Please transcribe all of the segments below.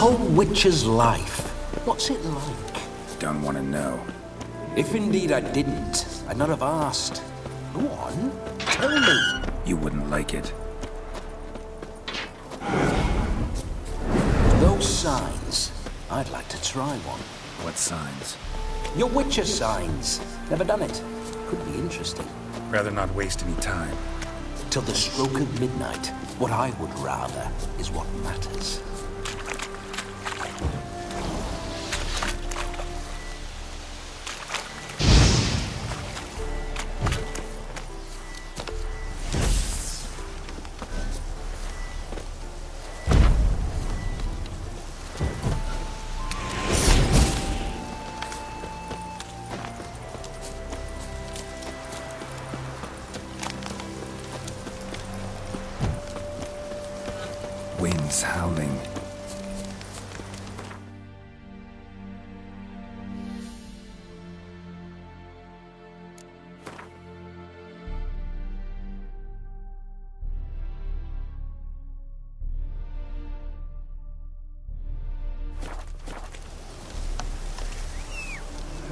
whole witcher's life, what's it like? Don't want to know. If indeed I didn't, I'd not have asked. Go on, tell me. You wouldn't like it. Those signs, I'd like to try one. What signs? Your witcher signs. Never done it. Could be interesting. Rather not waste any time. Till the stroke of midnight, what I would rather is what matters. Winds howling.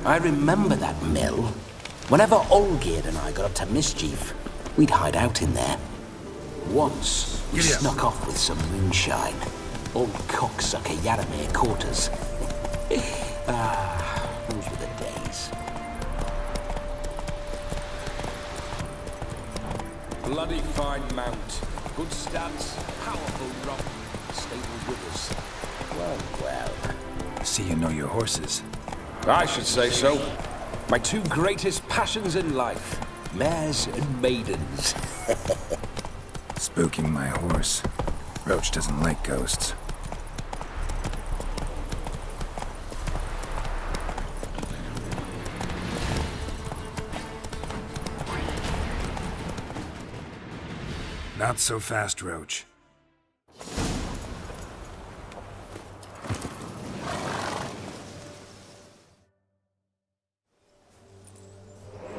I remember that mill. Whenever Olgierd and I got up to mischief, we'd hide out in there. Once, we snuck off with some moonshine. Old cocksucker Yaramir caught us. Those were the days. Bloody fine mount. Good stats, powerful rump, stable with us. Well, well. See you know your horses. I should say so. My two greatest passions in life. Mares and maidens. Spooking my horse. Roach doesn't like ghosts. Not so fast, Roach.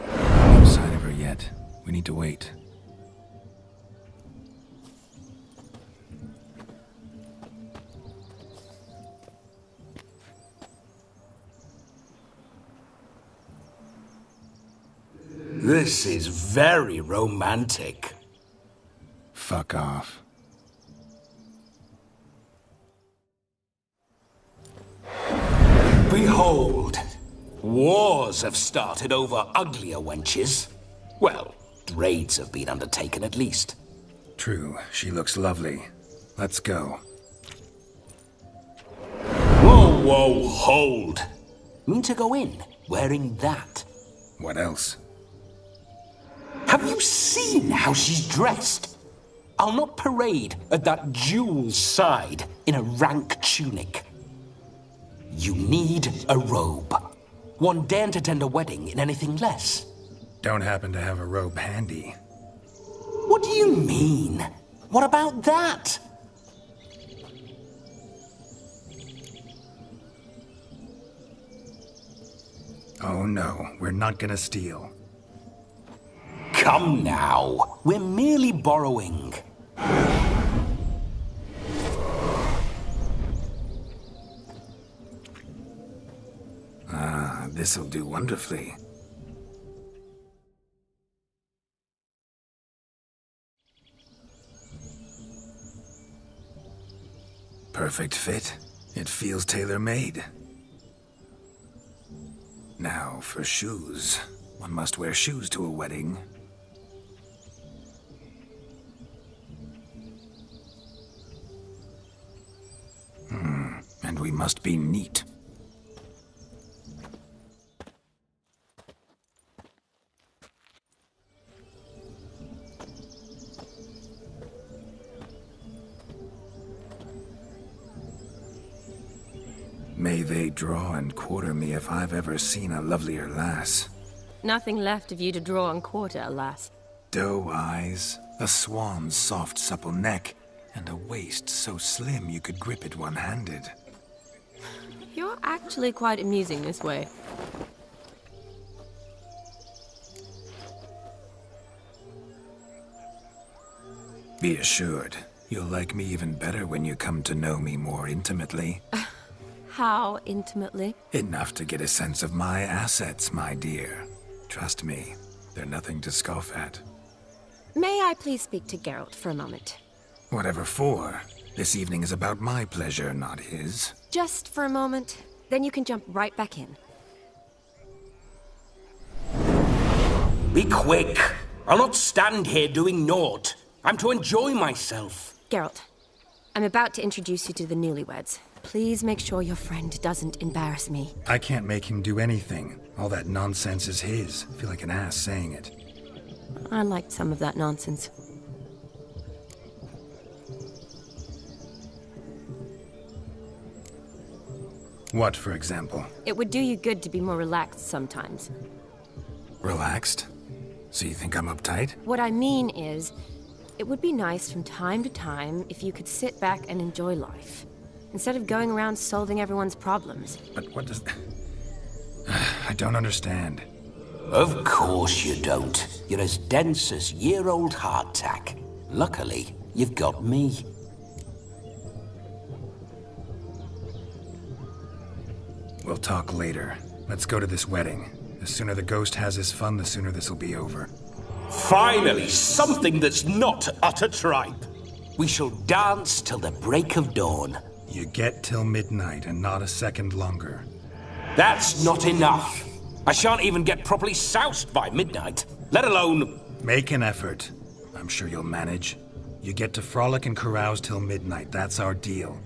No sign of her yet. We need to wait. This is very romantic. Fuck off. Behold, wars have started over uglier wenches. Well, raids have been undertaken at least. True, she looks lovely. Let's go. Whoa, whoa, hold. Mean to go in, wearing that? What else? Have you seen how she's dressed? I'll not parade at that jewel's side in a rank tunic. You need a robe. One daren't attend a wedding in anything less. Don't happen to have a robe handy. What do you mean? What about that? Oh no, we're not gonna steal. Come now, we're merely borrowing. Ah, this'll do wonderfully. Perfect fit. It feels tailor-made. Now for shoes. One must wear shoes to a wedding. And we must be neat. May they draw and quarter me if I've ever seen a lovelier lass. Nothing left of you to draw and quarter, alas. Doe eyes, a swan's soft supple neck, and a waist so slim you could grip it one-handed. You're actually quite amusing this way. Be assured, You'll like me even better when you come to know me more intimately. How intimately? Enough to get a sense of my assets, my dear. Trust me, they're nothing to scoff at. May I please speak to Geralt for a moment? Whatever for. This evening is about my pleasure, not his. Just for a moment, then you can jump right back in. Be quick! I'll not stand here doing naught. I'm to enjoy myself. Geralt, I'm about to introduce you to the newlyweds. Please make sure your friend doesn't embarrass me. I can't make him do anything. All that nonsense is his. I feel like an ass saying it. I liked some of that nonsense. What, for example? It would do you good to be more relaxed sometimes. Relaxed? So you think I'm uptight? What I mean is, it would be nice from time to time if you could sit back and enjoy life, instead of going around solving everyone's problems. But what does... I don't understand. Of course you don't. You're as dense as year-old hardtack. Luckily, you've got me. We'll talk later. Let's go to this wedding. The sooner the ghost has his fun, the sooner this'll be over. Finally, something that's not utter tripe. We shall dance till the break of dawn. You get till midnight and not a second longer. That's not enough. I shan't even get properly soused by midnight, let alone... Make an effort. I'm sure you'll manage. You get to frolic and carouse till midnight. That's our deal.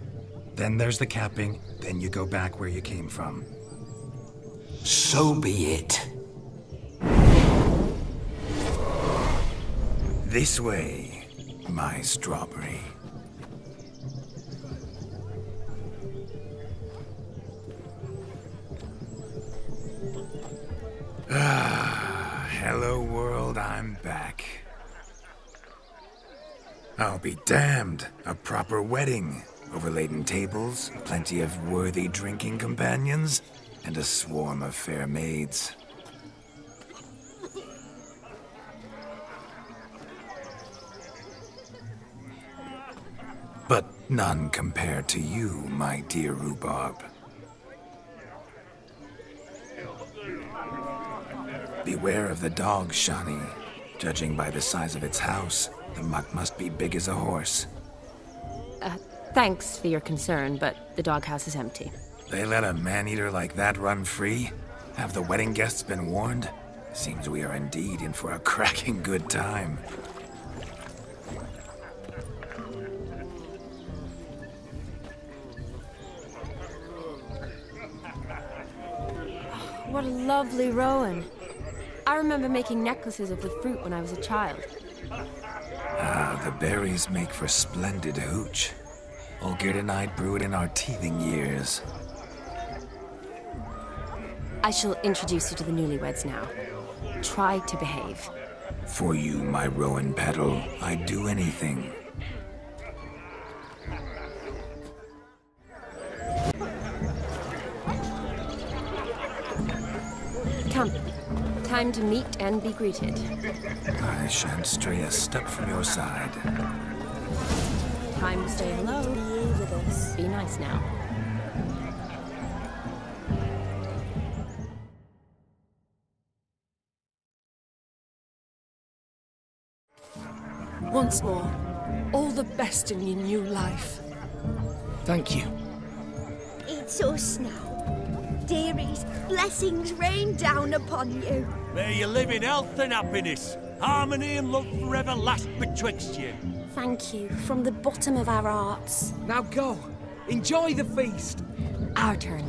Then there's the capping, then you go back where you came from. So be it. This way, my strawberry. Hello world, I'm back. I'll be damned. A proper wedding. Overladen tables, plenty of worthy drinking companions, and a swarm of fair maids. But none compared to you, my dear rhubarb. Beware of the dog, Shani. Judging by the size of its house, the mutt must be big as a horse. Thanks for your concern, but the doghouse is empty. They let a man-eater like that run free? Have the wedding guests been warned? Seems we are indeed in for a cracking good time. What a lovely rowan. I remember making necklaces of the fruit when I was a child. Ah, the berries make for splendid hooch. Olgierd and I brewed in our teething years. I shall introduce you to the newlyweds now. Try to behave. For you, my rowan petal, I'd do anything. Come. Time to meet and be greeted. I shan't stray a step from your side. Time to say hello. Be with us. Be nice now. Once more, all the best in your new life. Thank you. It's us now. Dearies, blessings rain down upon you. May you live in health and happiness. Harmony and love forever last betwixt you. Thank you from the bottom of our hearts. Now go. Enjoy the feast. Our turn.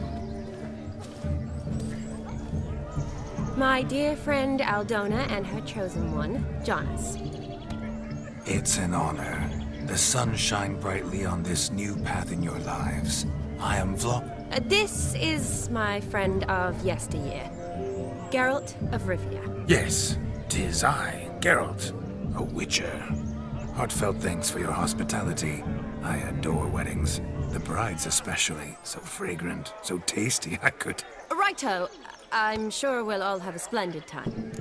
My dear friend Aldona and her chosen one, Jonas. It's an honor. The sun shine brightly on this new path in your lives. I am This is my friend of yesteryear, Geralt of Rivia. Yes, 'tis I, Geralt, a witcher. Heartfelt thanks for your hospitality. I adore weddings. The brides especially. So fragrant, so tasty, I could... Righto. I'm sure we'll all have a splendid time.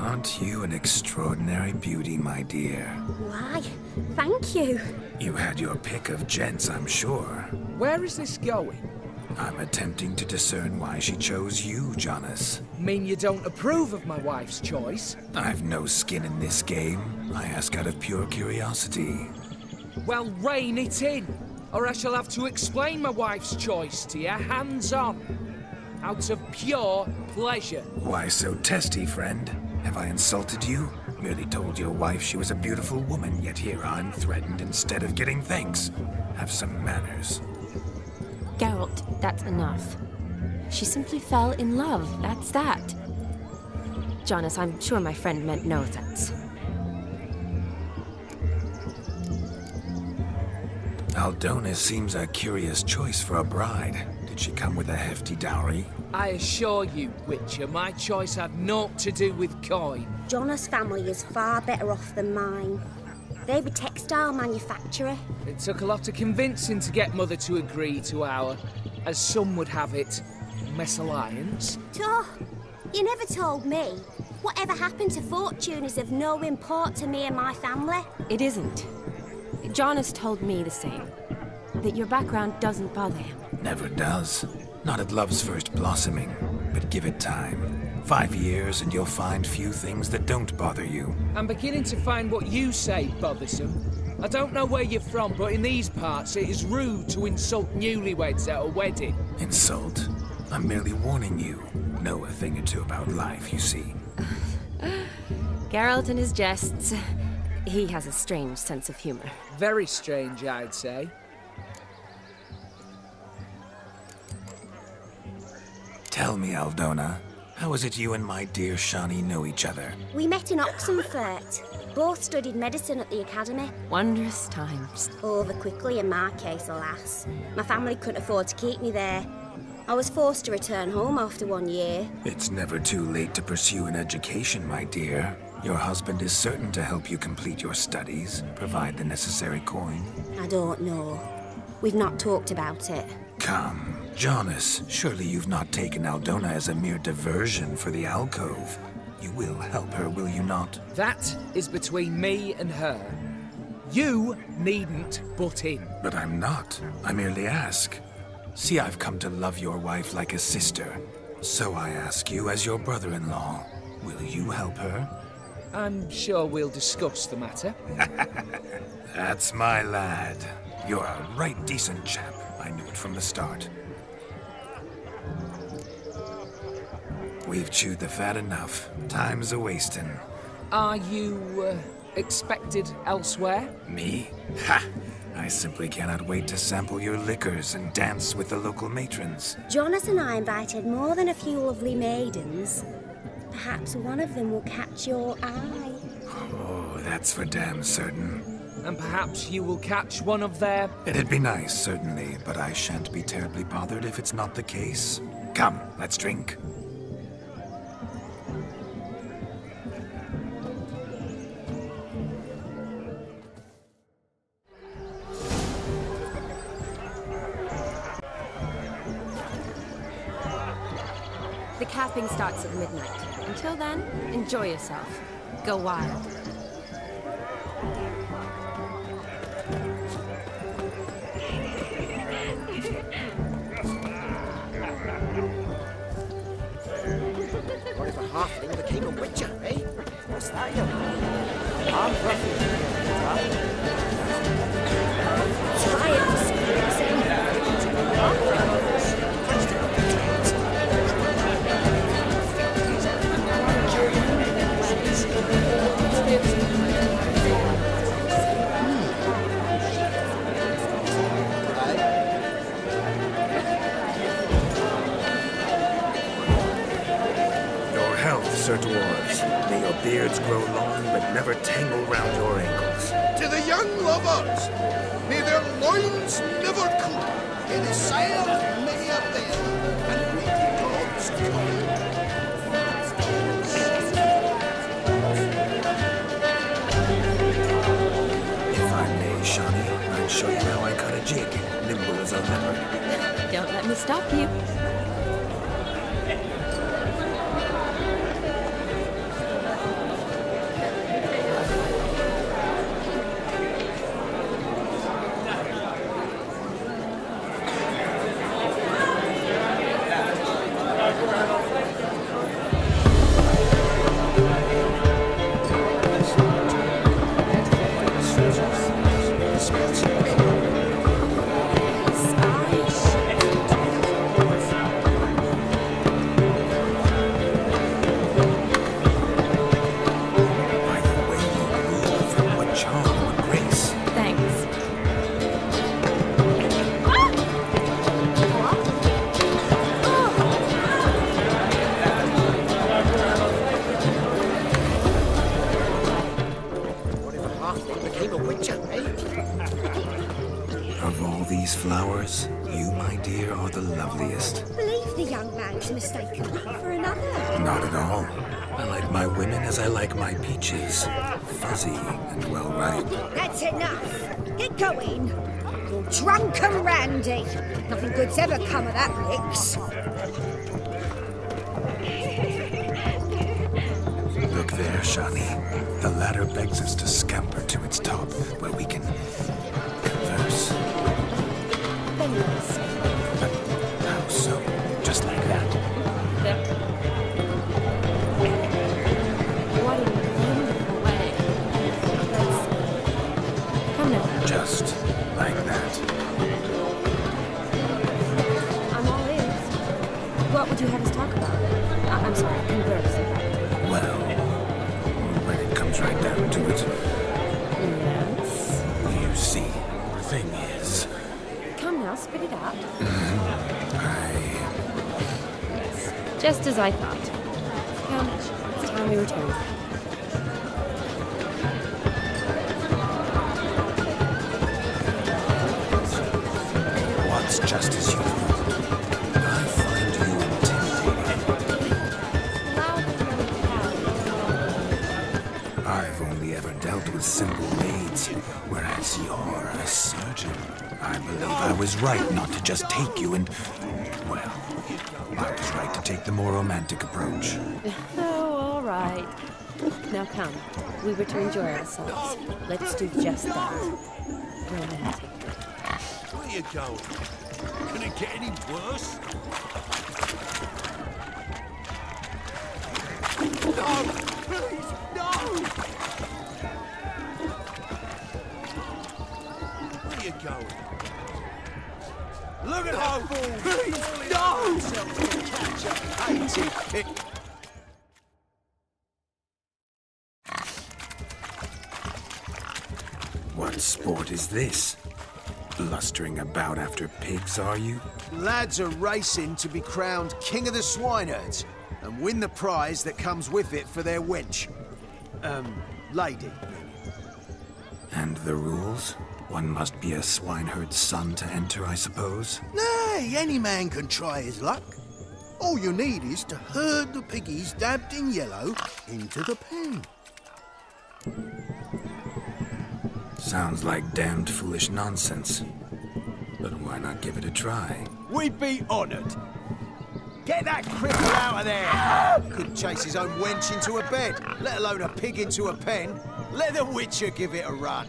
Aren't you an extraordinary beauty, my dear? Why, thank you. You had your pick of gents, I'm sure. Where is this going? I'm attempting to discern why she chose you, Jonas. Mean you don't approve of my wife's choice? I've no skin in this game. I ask out of pure curiosity. Well, rein it in, or I shall have to explain my wife's choice to you, hands-on. Out of pure pleasure. Why so testy, friend? Have I insulted you? Merely told your wife she was a beautiful woman, yet here I'm threatened instead of getting thanks. Have some manners. Geralt, that's enough. She simply fell in love, that's that. Jonas, I'm sure my friend meant no offense. Aldona seems a curious choice for a bride. Did she come with a hefty dowry? I assure you, Witcher, my choice had naught to do with coin. Jonas' family is far better off than mine. They're a textile manufacturer. It took a lot of convincing to get Mother to agree to our, as some would have it, mesalliance. Oh, you never told me. Whatever happened to fortune is of no import to me and my family. It isn't. Jonas told me the same. That your background doesn't bother him. Never does. Not at love's first blossoming. But give it time. 5 years and you'll find few things that don't bother you. I'm beginning to find what you say bothersome. I don't know where you're from, but in these parts it is rude to insult newlyweds at a wedding. Insult? I'm merely warning you. Know a thing or two about life, you see. Geralt and his jests. He has a strange sense of humor. Very strange, I'd say. Tell me, Aldona, how is it you and my dear Shani know each other? We met in Oxenfurt. Both studied medicine at the academy. Wondrous times. Over quickly in my case, alas. My family couldn't afford to keep me there. I was forced to return home after 1 year. It's never too late to pursue an education, my dear. Your husband is certain to help you complete your studies, provide the necessary coin. I don't know. We've not talked about it. Come, Jonas, surely you've not taken Aldona as a mere diversion for the alcove. You will help her, will you not? That is between me and her. You needn't butt in. But I'm not. I merely ask. See, I've come to love your wife like a sister. So I ask you as your brother-in-law, will you help her? I'm sure we'll discuss the matter. That's my lad. You're a right decent chap. I knew it from the start. We've chewed the fat enough. Time's a-wasting. Are you, expected elsewhere? Me? Ha! I simply cannot wait to sample your liquors and dance with the local matrons. Jonas and I invited more than a few lovely maidens. Perhaps one of them will catch your eye. Oh, that's for damn certain. And perhaps you will catch one of their... It'd be nice, certainly, but I shan't be terribly bothered if it's not the case. Come, let's drink. The capping starts at midnight. Until then, enjoy yourself. Go wild. What if a halfling became a witcher, eh? What's that, you I'm Tired of squeezing. Sir Dwarves, may your beards grow long, but never tangle round your ankles. To the young lovers, may their loins never cool. In the sire of many a bed, and waiting gods come. If I may, Shani, I'd show you how I cut a jig, nimble as a leopard. Don't let me stop you. smells like. By the way you move, what charm, what grace. Thanks. What if a halfling became a witcher, eh? Of all these flowers, you, my dear, are the loveliest. Believe the young man's mistaken one for another. Not at all. I like my women as I like my peaches. Fuzzy and well ripe. That's enough. Get going. You're drunk and randy. Nothing good's ever come of that mix. Look there, Shani. The ladder begs us to scamper to its top, where we can converse. How so? Just like that? What a wonderful way. Come now. Just like that. I'm all ears. What would you have us talk about? I'm sorry, converse. Well, when it comes right down to it, Yes. you see, the thing is, Come now, spit it out. I... Just as I thought. Come, it's time we return. What's just as you thought? I find you intimidating. I've only ever dealt with simple maids, whereas you're a surgeon. I believe I was right not to just take you and... well, I was right to take the more romantic approach. Oh, all right. Now come. We were to enjoy ourselves. Let's do just that. Romantic. Where you going? Can it get any worse? No! Please, no! Where you going? Look at how please, no! What sport is this? Blustering about after pigs, are you? Lads are racing to be crowned King of the Swineherds and win the prize that comes with it for their wench. Lady. And the rules? One must be a swineherd's son to enter, I suppose? Nay, any man can try his luck. All you need is to herd the piggies dabbed in yellow into the pen. Sounds like damned foolish nonsense. But why not give it a try? We'd be honoured. Get that cripple out of there! Couldn't chase his own wench into a bed, let alone a pig into a pen. Let the Witcher give it a run.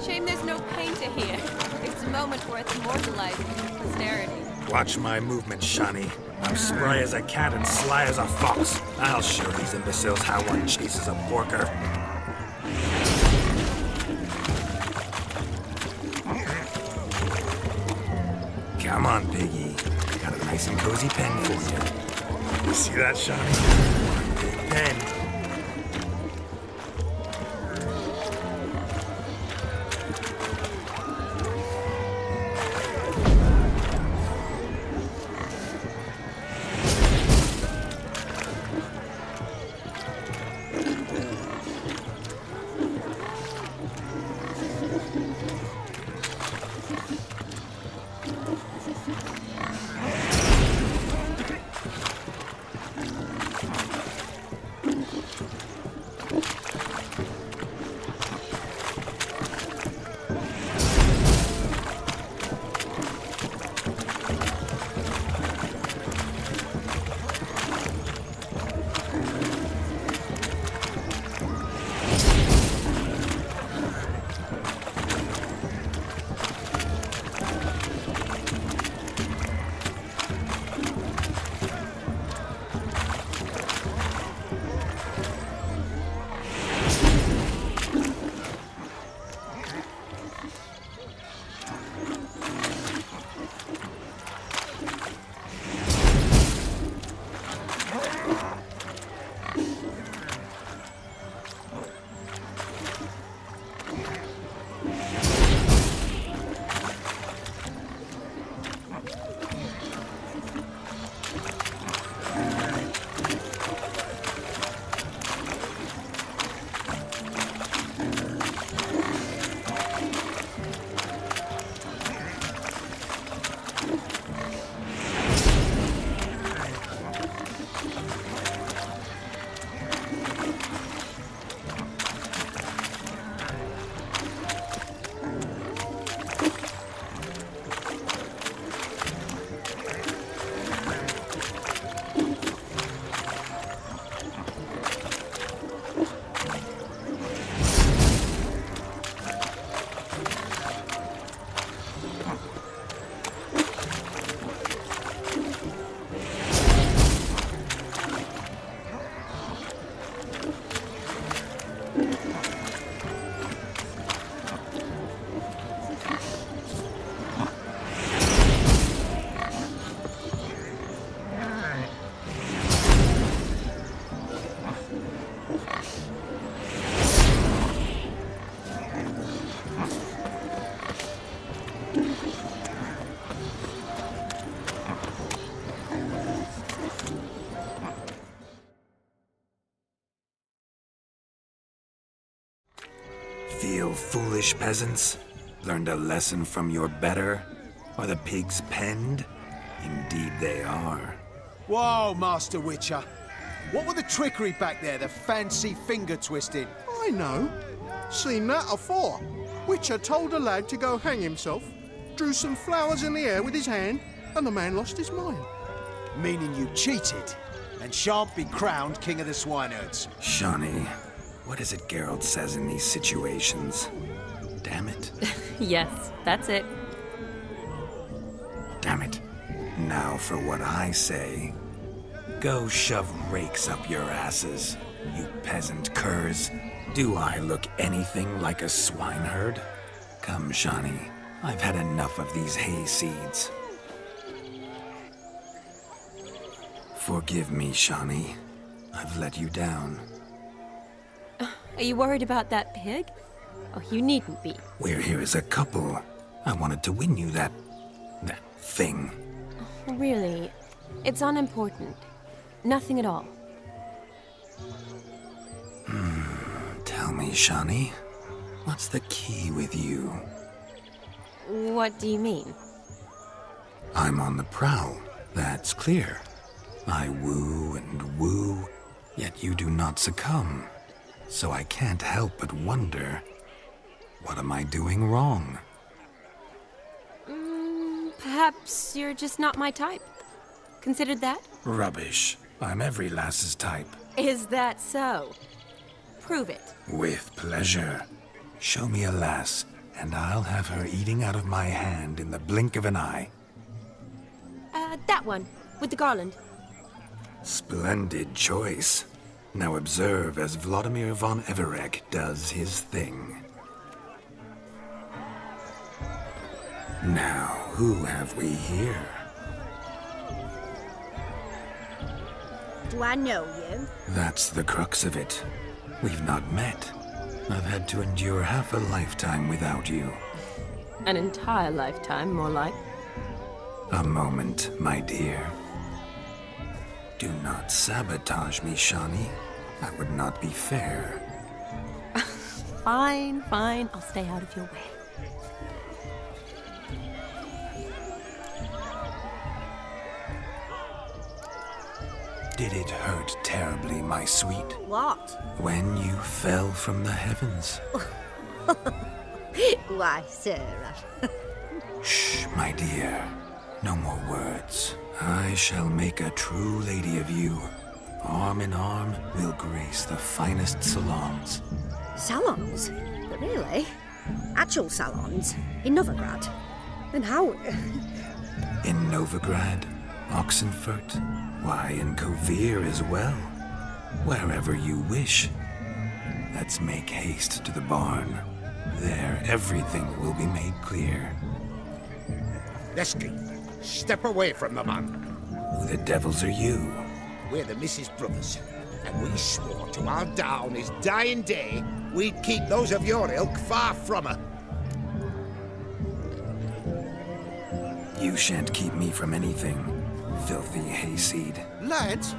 Shame there's no painter here. It's a moment worth immortalizing for posterity. Watch my movement, Shani. I'm spry as a cat and sly as a fox. I'll show these imbeciles how one chases a porker. Come on, piggy. Got a nice and cozy pen for you. You see that, Shani? One big pen. foolish peasants? Learned a lesson from your better? Are the pigs penned? Indeed they are. Whoa, Master Witcher. What were the trickery back there, the fancy finger twisting? I know. Seen that afore. Witcher told a lad to go hang himself, drew some flowers in the air with his hand, and the man lost his mind. Meaning you cheated, and shan't be crowned King of the Swineherds. Shani, what is it Geralt says in these situations? Damn it. Yes, that's it. Damn it. Now for what I say. Go shove rakes up your asses, you peasant curs. Do I look anything like a swineherd? Come, Shani. I've had enough of these hay seeds. Forgive me, Shani. I've let you down. Are you worried about that pig? Oh, you needn't be. We're here as a couple. I wanted to win you that thing. Really, it's unimportant. Nothing at all. Tell me, Shani, what's the key with you? What do you mean? I'm on the prowl, that's clear. I woo and woo, yet you do not succumb. So I can't help but wonder, what am I doing wrong? Perhaps you're just not my type. Considered that? Rubbish. I'm every lass's type. Is that so? Prove it. With pleasure. Show me a lass, and I'll have her eating out of my hand in the blink of an eye. That one, with the garland. Splendid choice. Now observe as Vladimir von Everec does his thing. Now, who have we here? Do I know you? That's the crux of it. We've not met. I've had to endure half a lifetime without you. An entire lifetime, more like. A moment, my dear. Do not sabotage me, Shani. That would not be fair. Fine, fine. I'll stay out of your way. Did it hurt terribly, my sweet? What? When you fell from the heavens. Why, Sarah. Shh, my dear. No more words. I shall make a true lady of you. Arm in arm, we'll grace the finest salons. Salons? But really? Actual salons? In Novigrad? And how? In Novigrad, Oxenfurt, why, in Kovir as well. Wherever you wish. Let's make haste to the barn. There, everything will be made clear. Lesky, step away from the man. Who the devils are you? We're the Mrs. Brothers, and we swore to our down his dying day we'd keep those of your ilk far from her. You shan't keep me from anything, filthy hayseed. Lads,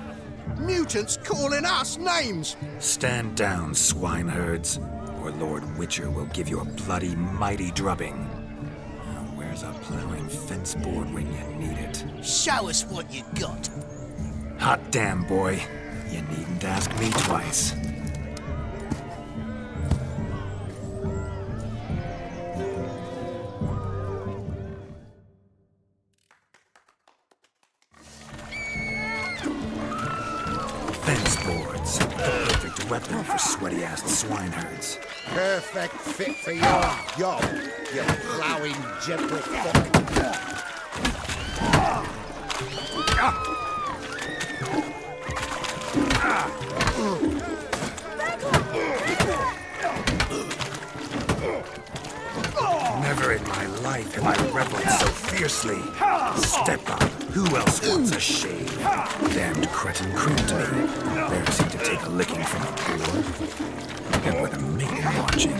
mutants calling us names! Stand down, swineherds, or Lord Witcher will give you a bloody mighty drubbing. Now, where's a plowing fence board when you need it? Show us what you got. Hot damn, boy. You needn't ask me twice. Fence boards. The perfect weapon for sweaty-assed swineherds. Perfect fit for your job, you plowing gentlefolk. Never in my life have I reveled so fiercely. Step up. Who else wants a shave? Damned cretin crimped me. Embarrassing to take a licking from a boor. And with a maiden watching.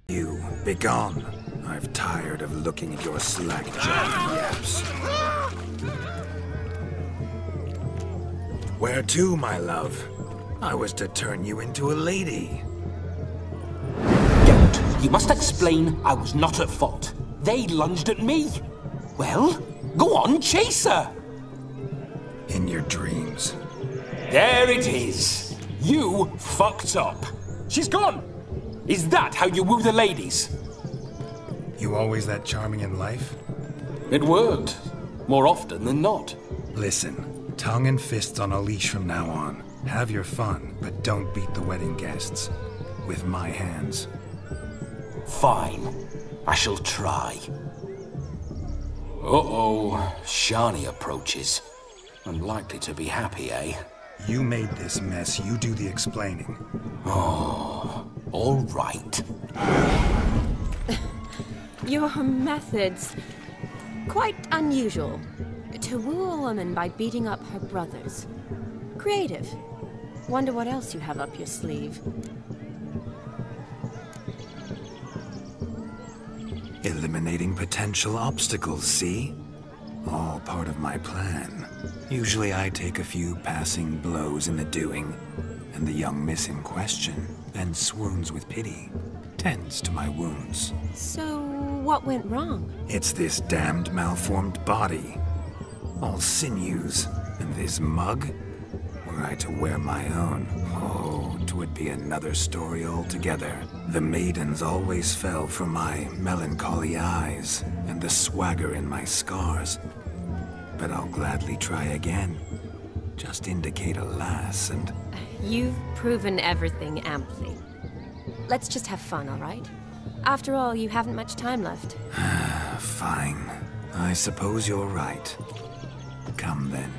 You, begone. tired of looking at your slack-jawed yaps. Where to, my love? I was to turn you into a lady. Geralt, you must explain I was not at fault. They lunged at me. Well, go on, chase her. In your dreams. There it is. You fucked up. She's gone. Is that how you woo the ladies? You always that charming in life? It worked. More often than not. Listen, tongue and fists on a leash from now on. Have your fun, but don't beat the wedding guests. With my hands. Fine. I shall try. Uh-oh. Shani approaches. Unlikely to be happy, eh? You made this mess. You do the explaining. Oh, all right. Your methods... quite unusual. To woo a woman by beating up her brothers. Creative. Wonder what else you have up your sleeve. Eliminating potential obstacles, see? All part of my plan. Usually I take a few passing blows in the doing, and the young miss in question then swoons with pity, tends to my wounds. So, what went wrong? It's this damned malformed body. All sinews, and this mug? Were I to wear my own, oh, 'twould be another story altogether. The maidens always fell for my melancholy eyes, and the swagger in my scars. But I'll gladly try again. Just indicate a lass and... You've proven everything amply. Let's just have fun, all right? After all, you haven't much time left. Fine. I suppose you're right. Come then.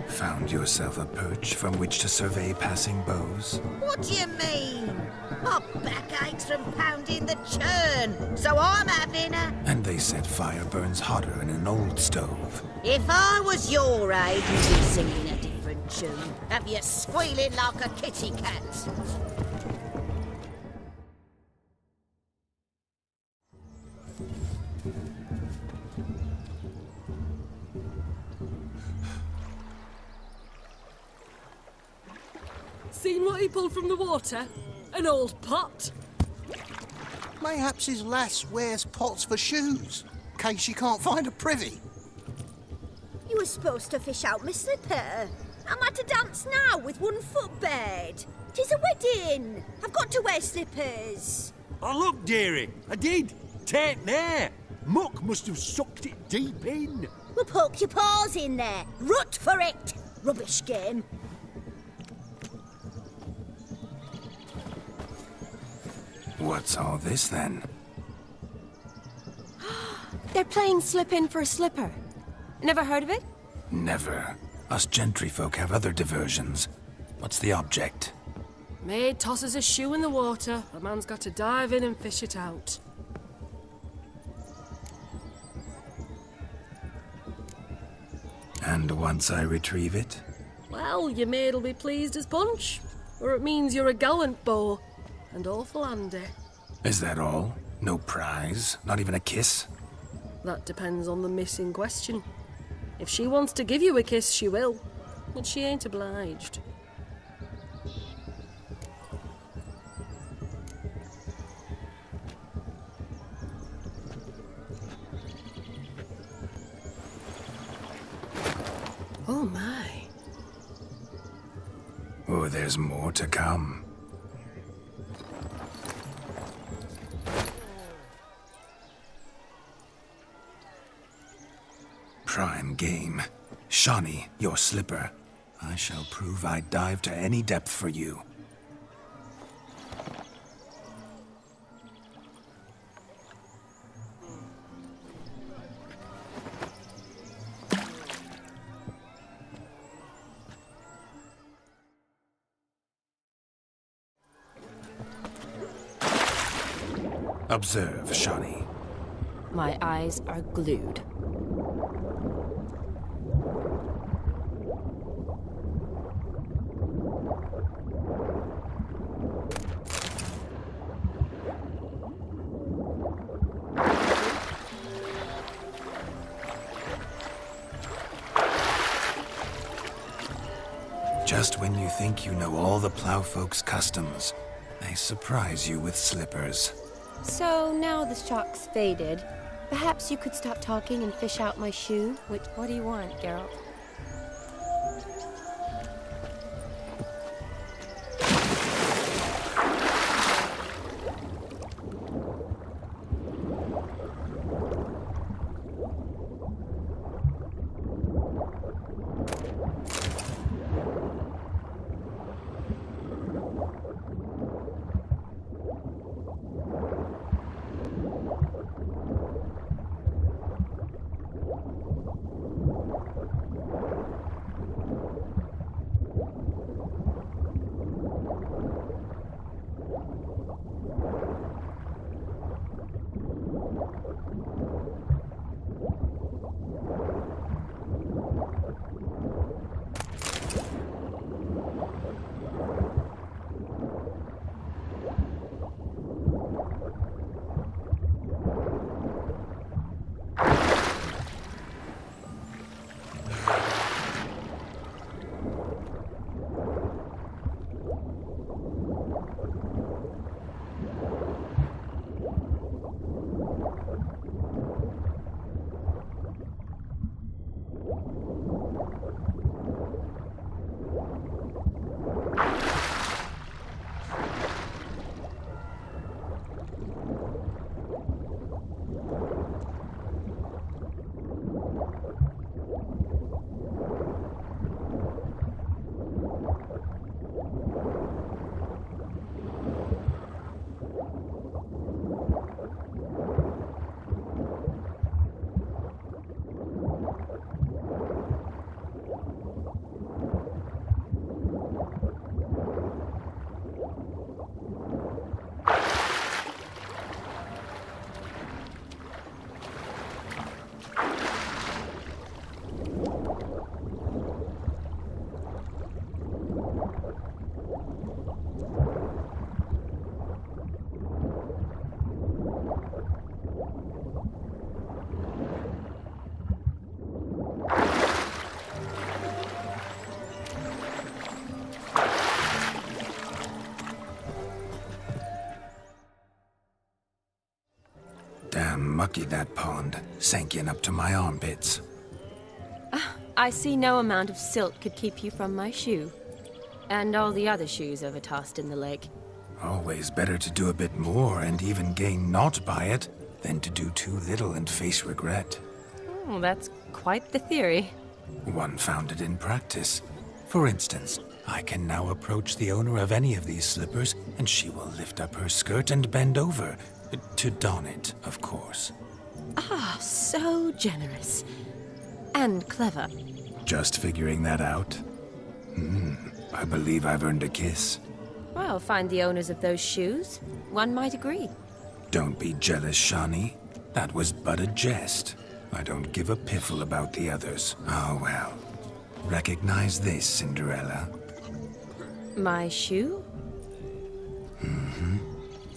Found yourself a perch from which to survey passing beaux? What do you mean? My back aches from pounding the churn, so I'm having a... And they said fire burns hotter in an old stove. If I was your age, you'd be singing a different tune. Have you squealing like a kitty cat? Seen what he pulled from the water? An old pot. Mayhaps his lass wears pots for shoes, in case she can't find a privy. You were supposed to fish out my slipper. I'm at a dance now with one foot bared. 'Tis a wedding. I've got to wear slippers. Oh, look, dearie. I did. Take there. Muck must have sucked it deep in. Well, poke your paws in there. Rut for it. Rubbish game. What's all this then? They're playing slip in for a slipper. Never heard of it? Never. Us gentry folk have other diversions. What's the object? Maid tosses a shoe in the water. A man's got to dive in and fish it out. And once I retrieve it? Well, your maid'll be pleased as punch. Or it means you're a gallant beau. And awful handy. Is that all? No prize? Not even a kiss? That depends on the miss in question. If she wants to give you a kiss, she will. But she ain't obliged. Oh my. Oh, there's more to come. Prime game. Shani, your slipper. I shall prove I'd dive to any depth for you. Observe, Shani. My eyes are glued. Just when you think you know all the plowfolk's customs, they surprise you with slippers. So now the shock's faded. Perhaps you could stop talking and fish out my shoe? What do you want, Geralt? Damn mucky, that pond. Sank in up to my armpits. I see no amount of silt could keep you from my shoe. And all the other shoes overtossed in the lake. Always better to do a bit more and even gain naught by it than to do too little and face regret. Oh, that's quite the theory. One founded in practice. For instance, I can now approach the owner of any of these slippers, and she will lift up her skirt and bend over. To don it, of course. Ah, so generous. And clever. Just figuring that out? I believe I've earned a kiss. Well, find the owners of those shoes. One might agree. Don't be jealous, Shani. That was but a jest. I don't give a piffle about the others. Oh well. Recognize this, Cinderella. My shoe?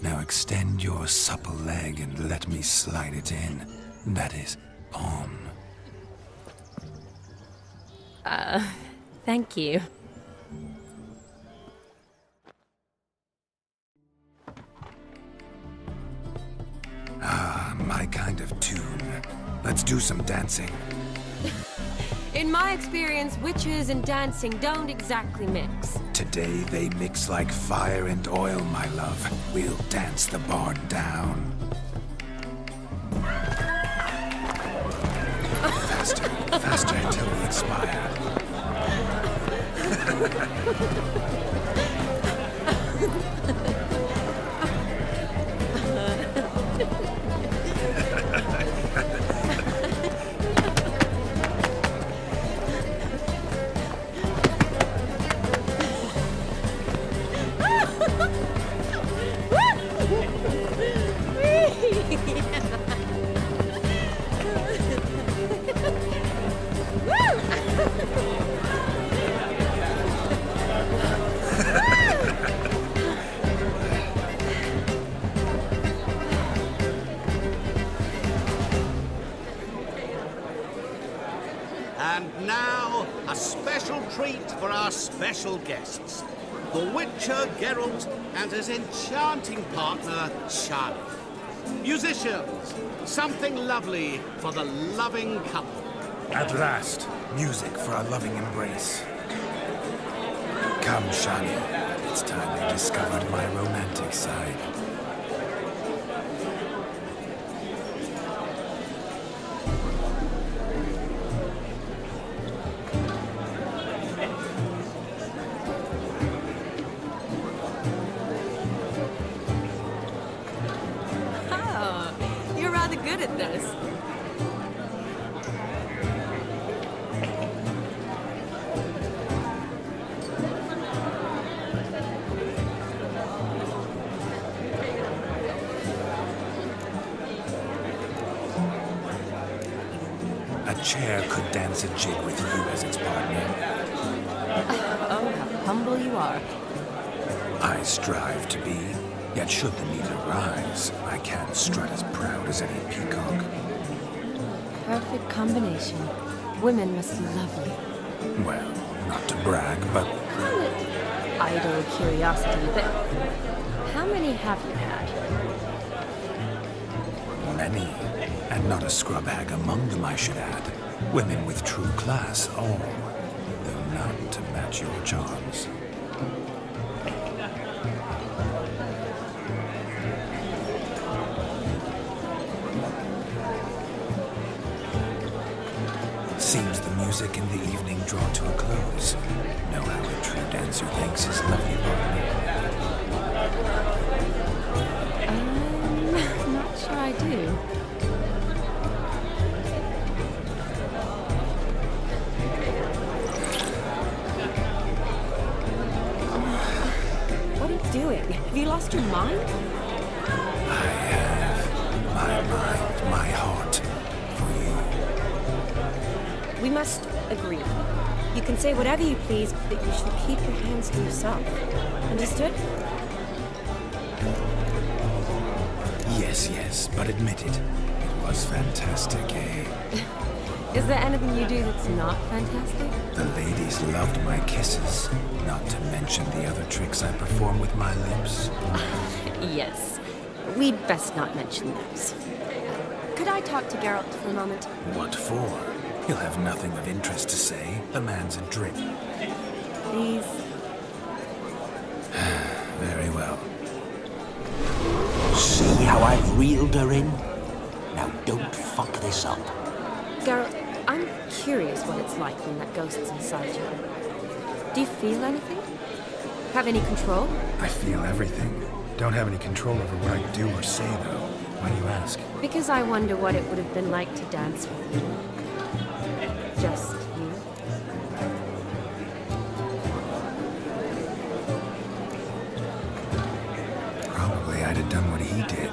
Now extend your supple leg and let me slide it in. That is, on. Thank you. Ah, my kind of tune. Let's do some dancing. In my experience, witches and dancing don't exactly mix. Today they mix like fire and oil, my love. We'll dance the barn down. Faster, faster till we expire. special guests, the Witcher Geralt and his enchanting partner, Charlie. Musicians, something lovely for the loving couple. At last, music for our loving embrace. Come, Shani. It's time you discovered my romantic side. Oh, you're rather good at this. A chair could dance a jig with you as its partner. Oh, how humble you are. I strive to be, yet should the need arise, I can't strut as proud as any peacock. Perfect combination. Women must be lovely. Well, not to brag, but... Call it idle curiosity, but how many have you had? Many. And not a scrub hag among them, I should add. Women with true class, all. Though none to match your charms. Seems the music in the evening draw to a close. Know how a true dancer thanks his lovely partner. I'm not sure I do. What are you doing? Have you lost your mind? I have my mind, my heart for you. We must agree. You can say whatever you please, but you should keep your hands to yourself. Understood? Yes, yes, but admit it. It was fantastic, eh? Is there anything you do that's not fantastic? The ladies loved my kisses, not to mention the other tricks I perform with my lips. Yes. We'd best not mention those. Could I talk to Geralt for a moment? What for? He'll have nothing of interest to say. The man's adrift. Please. Very well. See how I've reeled her in? Now don't fuck this up. Geralt, I'm curious what it's like when that ghost's inside you. Do you feel anything? Have any control? I feel everything. Don't have any control over what I do or say, though. Why do you ask? Because I wonder what it would have been like to dance with you. Just you. Probably I'd have done what he did.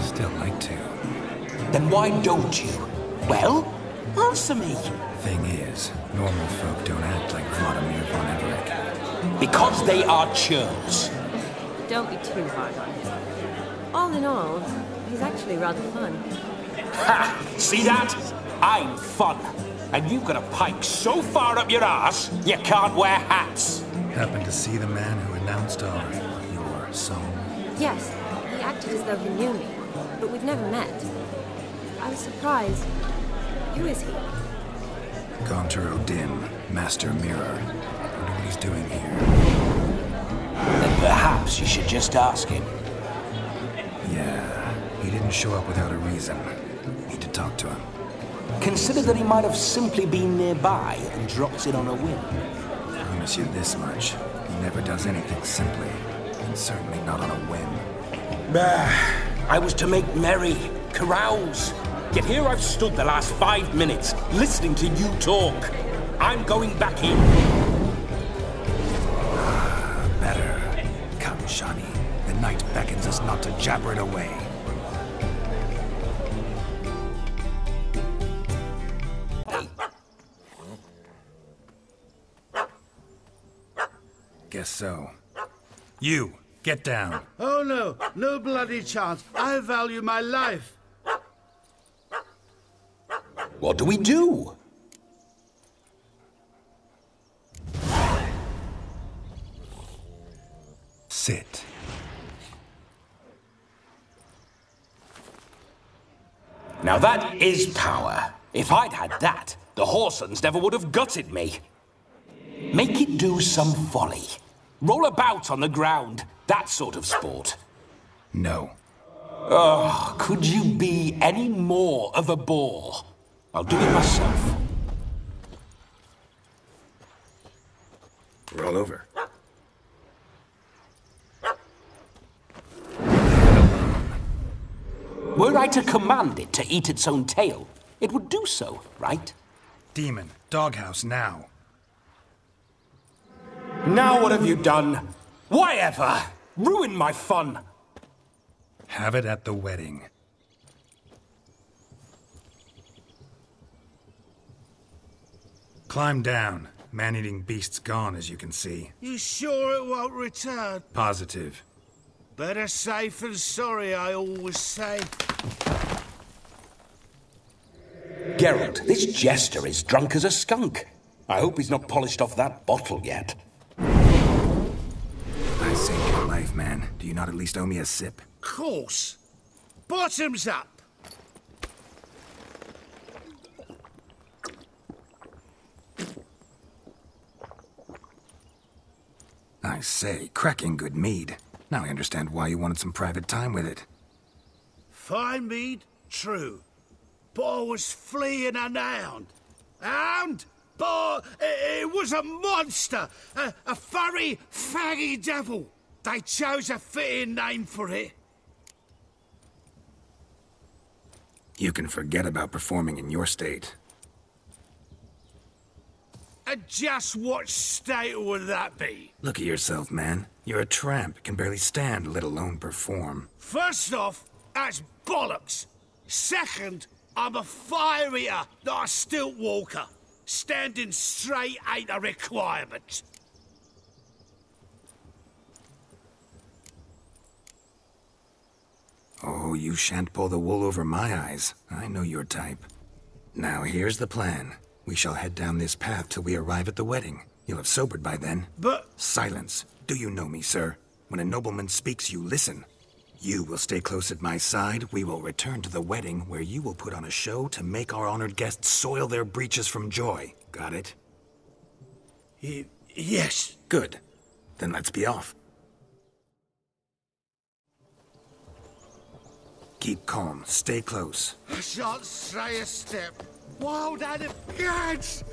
Still like to. Then why don't you? Well, answer me. Thing is, normal folk don't act like Vladimir von Everett. Because they are churls. Don't be too hard on him. All in all, he's actually rather fun. Ha! See that? I'm fun. And you've got a pike so far up your ass, you can't wear hats. Happened to see the man who announced your song? Yes, he acted as though he knew me, but we've never met. I was surprised. Who is he? Gaunter Odin, Master Mirror. Wonder what he's doing here. Then perhaps you should just ask him. Yeah, he didn't show up without a reason. Need to talk to him. Consider that he might have simply been nearby and dropped in on a whim. Promise you this much. He never does anything simply. And certainly not on a whim. I was to make merry, carouse. Yet here I've stood the last 5 minutes, listening to you talk. I'm going back in. Better. Come, Shani. The night beckons us not to jabber it away. Guess so. You, get down. Oh no, no bloody chance. I value my life. What do we do? Sit. Now that is power. If I'd had that, the Horsons never would have gutted me. Make it do some folly. Roll about on the ground. That sort of sport. No. Oh, could you be any more of a bore? I'll do it myself. Roll over. Were I to command it to eat its own tail, it would do so, right? Demon, doghouse now. Now what have you done? Why ever? Ruin my fun. Have it at the wedding. Climb down. Man-eating beast's gone, as you can see. You sure it won't return? Positive. Better safe than sorry, I always say. Geralt, this jester is drunk as a skunk. I hope he's not polished off that bottle yet. I saved your life, man. Do you not at least owe me a sip? Course. Bottoms up. I say, cracking good mead. Now I understand why you wanted some private time with it. Fine mead, true. But I was fleeing an hound. Hound? But it was a monster. A furry, faggy devil. They chose a fitting name for it. You can forget about performing in your state. And just what state would that be? Look at yourself, man. You're a tramp, can barely stand, let alone perform. First off, that's bollocks. Second, I'm a fire eater, not a stilt walker. Standing straight ain't a requirement. Oh, you shan't pull the wool over my eyes. I know your type. Now, here's the plan. We shall head down this path till we arrive at the wedding. You'll have sobered by then. But... Silence. Do you know me, sir? When a nobleman speaks, you listen. You will stay close at my side. We will return to the wedding, where you will put on a show to make our honored guests soil their breeches from joy. Got it? Yes. Good. Then let's be off. Keep calm. Stay close. I shan't stray a step. Wild animal. Guards!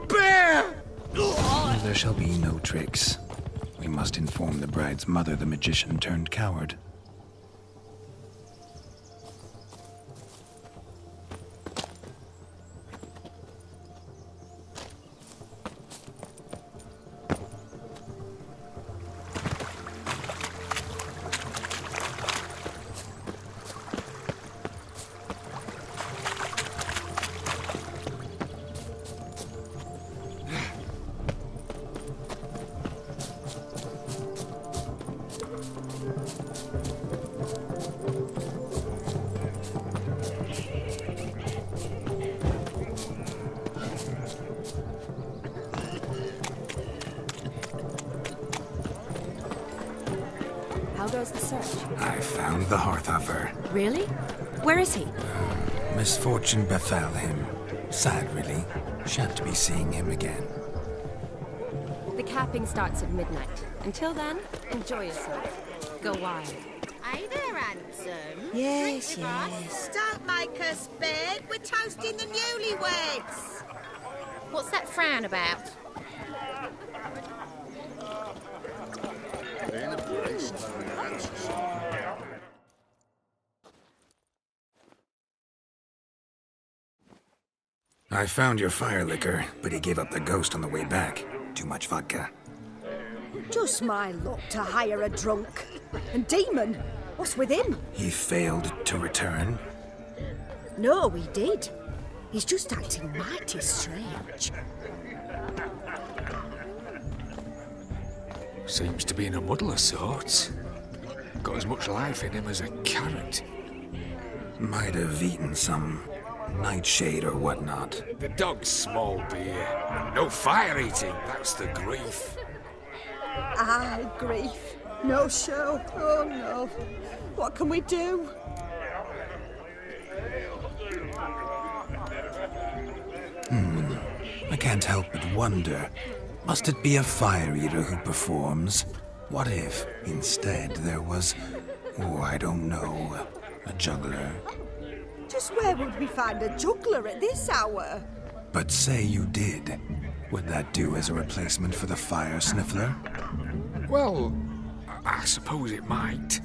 Bear! There shall be no tricks. We must inform the bride's mother the magician turned coward. How goes the search? I found the Hearthoffer. Really? Where is he? Misfortune befell him. Sad, really. Shan't be seeing him again. The capping starts at midnight. Until then, enjoy yourself. Go wild. Hey there, handsome. Yes, Drink with us. Don't make us beg. We're toasting the newlyweds. What's that frown about? I found your fire liquor, but he gave up the ghost on the way back. Too much vodka. Just my luck to hire a drunk. And Demon, what's with him? He failed to return. No, he did. He's just acting mighty strange. Seems to be in a muddle of sorts. Got as much life in him as a carrot. Might have eaten some nightshade or whatnot. The dog's small beer. No fire eating, that's the grief. Aye, grief. No show. Oh no. What can we do? I can't help but wonder. Must it be a fire eater who performs? What if, instead, there was, oh, I don't know, a juggler? Just where would we find a juggler at this hour? But say you did. Would that do as a replacement for the fire sniffler? Well, I suppose it might.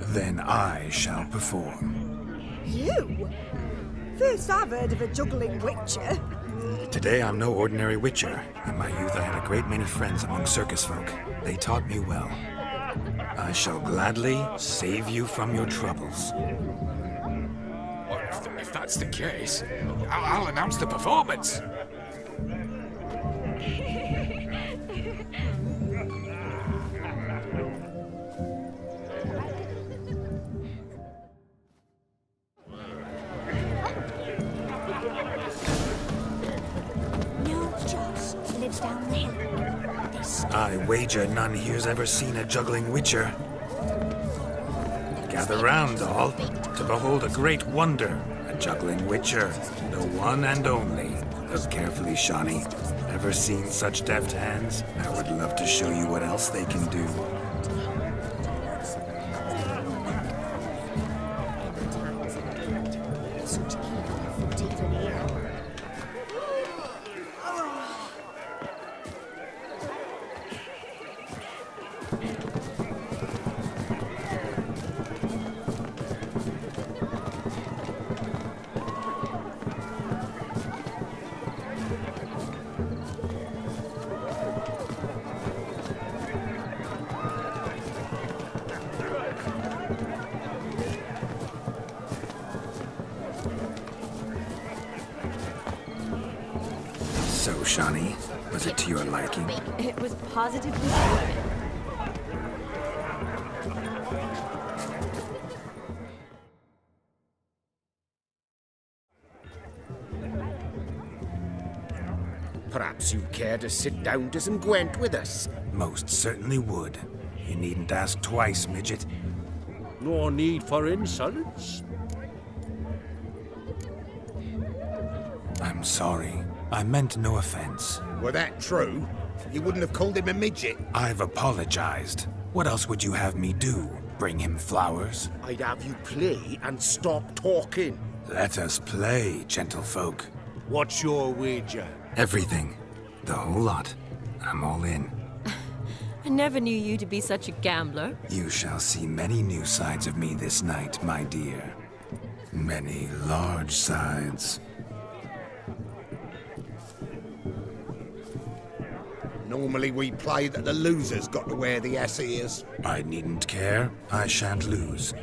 Then I shall perform. You? First I've heard of a juggling witcher. Today I'm no ordinary witcher. In my youth I had a great many friends among circus folk. They taught me well. I shall gladly save you from your troubles. Well, if that's the case, I'll announce the performance. Down the hill. I wager none here's ever seen a juggling witcher. Gather round, all, to behold a great wonder, a juggling witcher, the one and only. Look carefully, Shawnee. Ever seen such deft hands? I would love to show you what else they can do. So, Shawnee, was it to your liking? It was positively perfect. Perhaps you'd care to sit down to some Gwent with us? Most certainly would. You needn't ask twice, midget. No need for insolence. I'm sorry. I meant no offense. Were that true, you wouldn't have called him a midget. I've apologized. What else would you have me do? Bring him flowers? I'd have you play and stop talking. Let us play, gentlefolk. What's your wager? Everything. The whole lot. I'm all in. I never knew you to be such a gambler. You shall see many new sides of me this night, my dear. Many large sides. Normally we play that the loser's got to wear the ass ears. I needn't care. I shan't lose.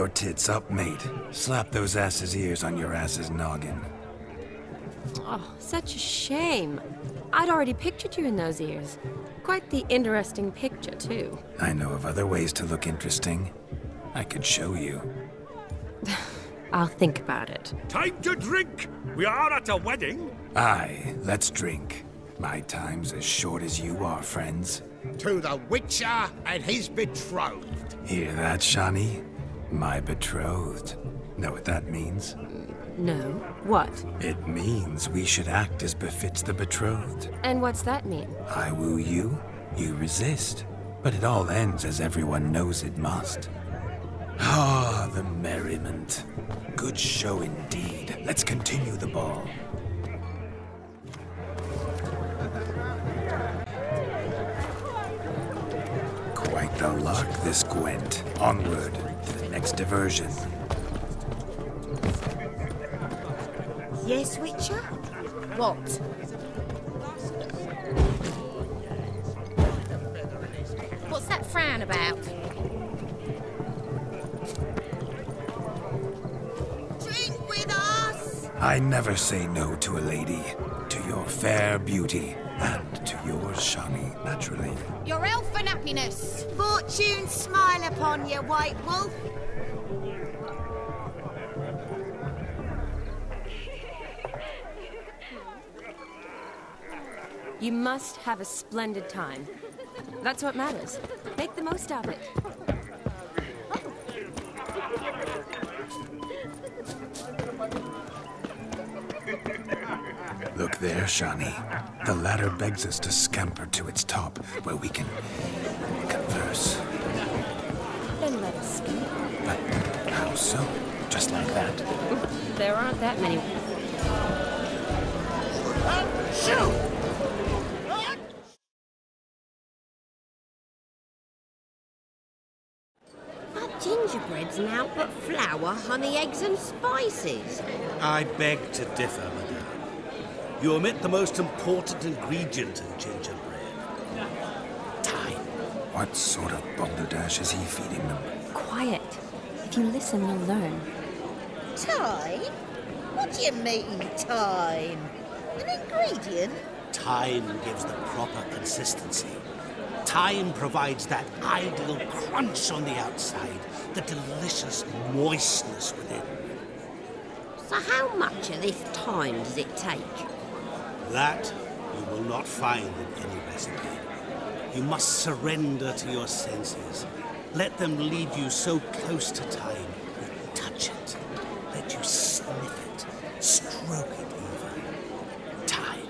your tits up, mate. Slap those asses' ears on your ass's noggin. Oh, such a shame. I'd already pictured you in those ears. Quite the interesting picture, too. I know of other ways to look interesting. I could show you. I'll think about it. Time to drink! We are at a wedding! Aye, let's drink. My time's as short as you are, friends. To the Witcher and his betrothed. Hear that, Shani? My betrothed. Know what that means? No. What? It means we should act as befits the betrothed. And what's that mean? I woo you, you resist. But it all ends as everyone knows it must. Ah, the merriment. Good show indeed. Let's continue the ball. Quite the luck, this Gwent. Onward to the next diversion. Yes, Witcher? What? What's that frown about? Drink with us! I never say no to a lady. To your fair beauty. And to yours, Shani, naturally. Your elfin happiness. Fortune smile upon you, White Wolf. You must have a splendid time. That's what matters. Make the most of it. Look there, Shani. The ladder begs us to scamper to its top, where we can converse. Then let us speak. But how so? Just like that? There aren't that many. Shoot! Gingerbread's now but flour, honey, eggs and spices. I beg to differ, madame. You omit the most important ingredient in gingerbread. Time. What sort of balderdash is he feeding them? Quiet. If you listen, you'll learn. Time? What do you mean, time? An ingredient? Time gives the proper consistency. Time provides that ideal crunch on the outside, the delicious moistness within. So how much of this time does it take? That you will not find in any recipe. You must surrender to your senses. Let them lead you so close to time, you touch it. Let you sniff it, stroke it even. Time.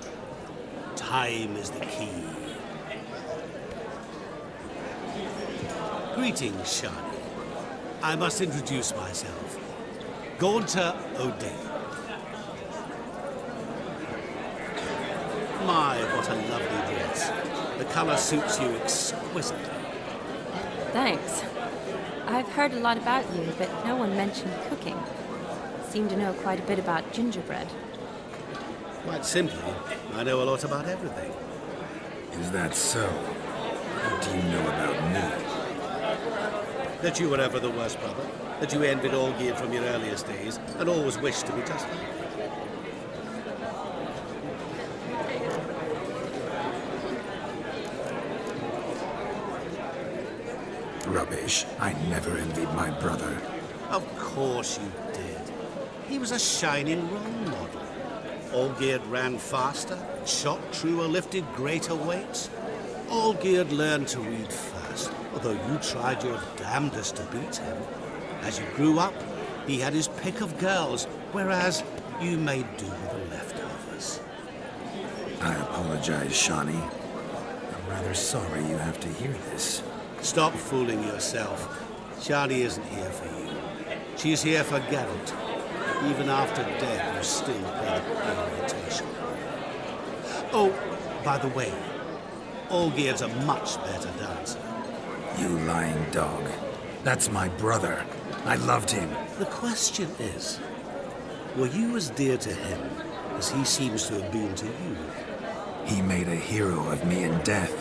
Time is the key. Greetings, Shani. I must introduce myself. Gaunter O'Day. My, what a lovely dress. The colour suits you exquisitely. Thanks. I've heard a lot about you, but no one mentioned cooking. Seem to know quite a bit about gingerbread. Quite simply, I know a lot about everything. Is that so? What do you know about me? That you were ever the worst brother, that you envied Olgierd from your earliest days, and always wished to be just like him. Rubbish. I never envied my brother. Of course you did. He was a shining role model. Olgierd ran faster, shot truer, lifted greater weights. Olgierd learned to read first, although you tried your damnedest to beat him. As you grew up, he had his pick of girls, whereas you made do with the leftovers. I apologize, Shani. I'm rather sorry you have to hear this. Stop fooling yourself. Shani isn't here for you. She's here for Geralt. Even after death, you still play the invitation. Oh, by the way, Olgierd's a much better dancer. You lying dog. That's my brother. I loved him. The question is, were you as dear to him as he seems to have been to you? He made a hero of me in death.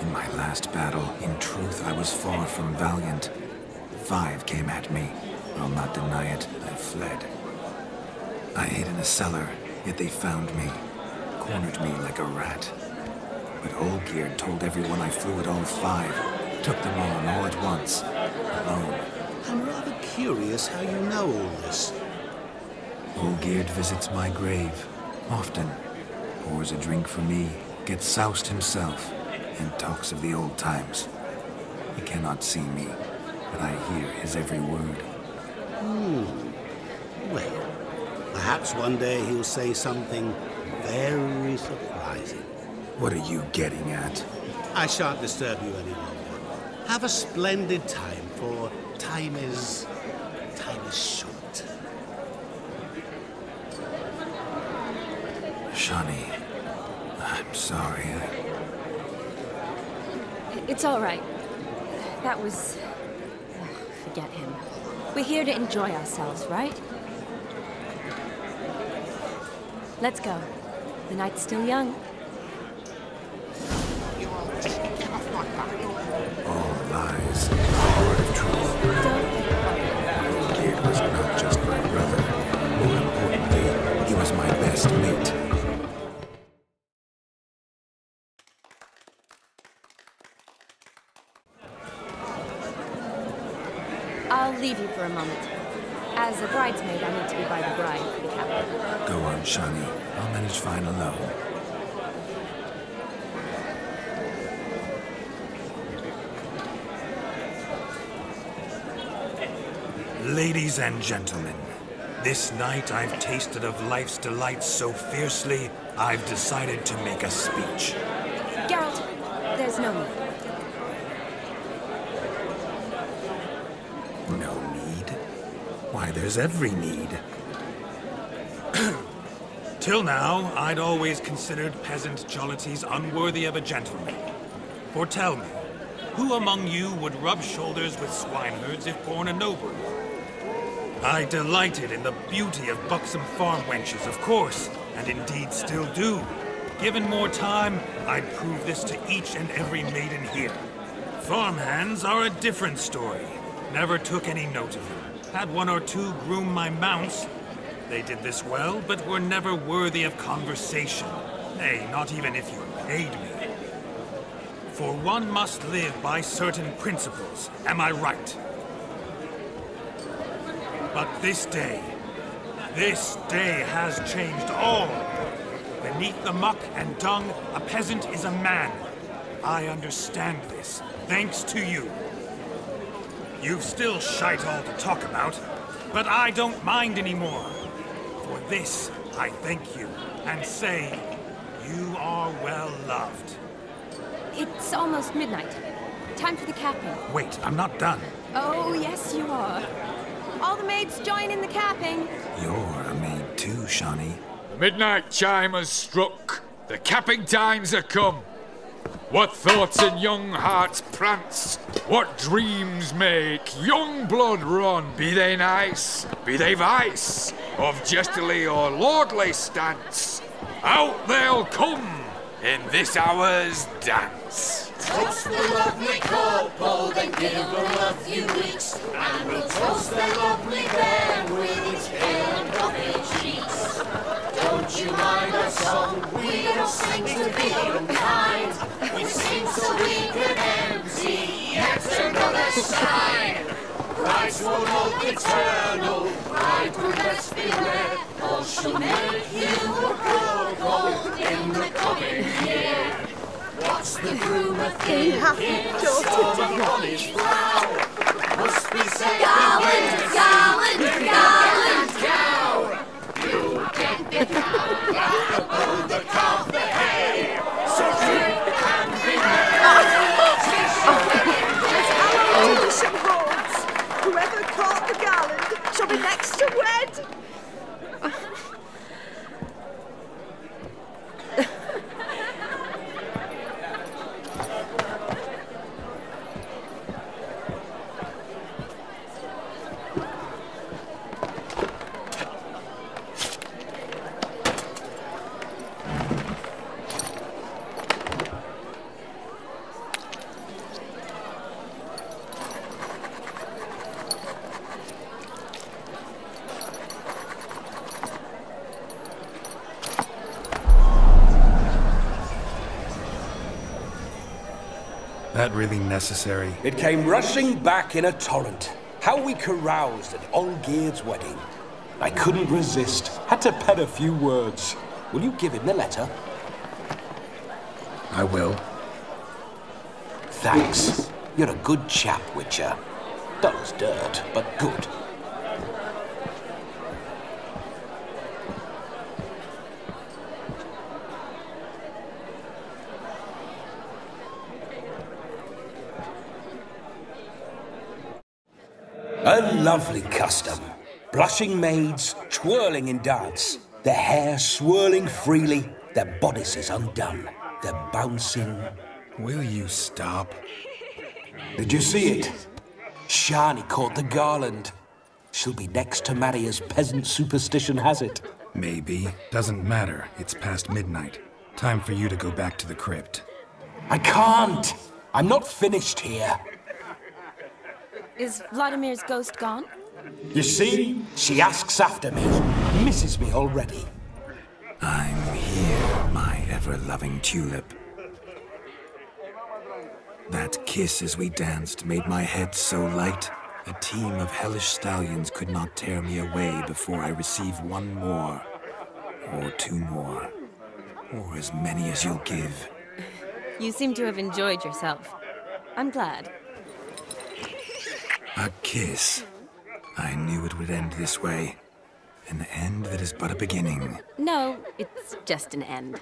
In my last battle, in truth, I was far from valiant. 5 came at me. I'll not deny it, I fled. I hid in a cellar, yet they found me. Cornered me like a rat. But Olgierd told everyone I flew at all 5. Took them on all at once. Alone. I'm rather curious how you know all this. Olgierd visits my grave. Often. Pours a drink for me. Gets soused himself. And talks of the old times. He cannot see me. But I hear his every word. Well, perhaps one day he'll say something very surprising. What are you getting at? I shan't disturb you any longer. Have a splendid time, for time is short. Shani, I'm sorry. It's all right. That was... forget him. We're here to enjoy ourselves, right? Let's go. The night's still young. All lies. Word of truth. Olgierd was not just my brother. More importantly, he was my best mate. I'll leave you for a moment. As a bridesmaid, I need to be by the bride for the captain. Go on, Shani. I'll manage fine alone. Ladies and gentlemen, this night I've tasted of life's delights so fiercely, I've decided to make a speech. Geralt, there's no need. No need? Why, there's every need. Till now, I'd always considered peasant jollities unworthy of a gentleman. For tell me, who among you would rub shoulders with swineherds if born a noble? I delighted in the beauty of buxom farm wenches, of course, and indeed still do. Given more time, I'd prove this to each and every maiden here. Farmhands are a different story. Never took any note of them. Had one or two groom my mounts. They did this well, but were never worthy of conversation. Nay, not even if you paid me. For one must live by certain principles, am I right? But this day has changed all. Beneath the muck and dung, a peasant is a man. I understand this, thanks to you. You've still shite all to talk about, but I don't mind anymore. For this, I thank you, and say, you are well loved. It's almost midnight. Time for the capping. Wait, I'm not done. Oh, yes, you are. All the maids join in the capping. You're a maid too, Shani. The midnight chime has struck. The capping times are come. What thoughts in young hearts prance? What dreams make young blood run? Be they nice, be they vice, of jestily or lordly stance, out they'll come in this hour's dance. Toast the lovely couple, then give them a few weeks, and we'll toast the lovely bear with its pale and puffy cheeks. Don't you mind our song? We don't sing to be unkind. We sing so we can empty yet another shrine. Brides will love eternal, bride will best beware, or she'll make you a cuckold in the coming year. What's the groom a thinking? Stormy Ronnie's vow must be said. Gallant, cow. You get the cow, above the calf the hay. So drink and be merry. Tradition holds. Whoever caught the gallant shall be next to wed. that really necessary? It came rushing back in a torrent. How we caroused at Olgierd's wedding. I couldn't resist. Had to pen a few words. Will you give him the letter? I will. Thanks. You're a good chap, Witcher. Dull as dirt, but good. A lovely custom. Blushing maids, twirling in dance. Their hair swirling freely, their bodices undone. They're bouncing. Will you stop? Did you see it? Shani caught the garland. She'll be next to marry as peasant superstition has it. Maybe. Doesn't matter. It's past midnight. Time for you to go back to the crypt. I can't. I'm not finished here. Is Vladimir's ghost gone? You see? She asks after me. Misses me already. I'm here, my ever-loving tulip. That kiss as we danced made my head so light. A team of hellish stallions could not tear me away before I receive one more. Or two more. Or as many as you'll give. You seem to have enjoyed yourself. I'm glad. A kiss. I knew it would end this way. An end that is but a beginning. No, it's just an end.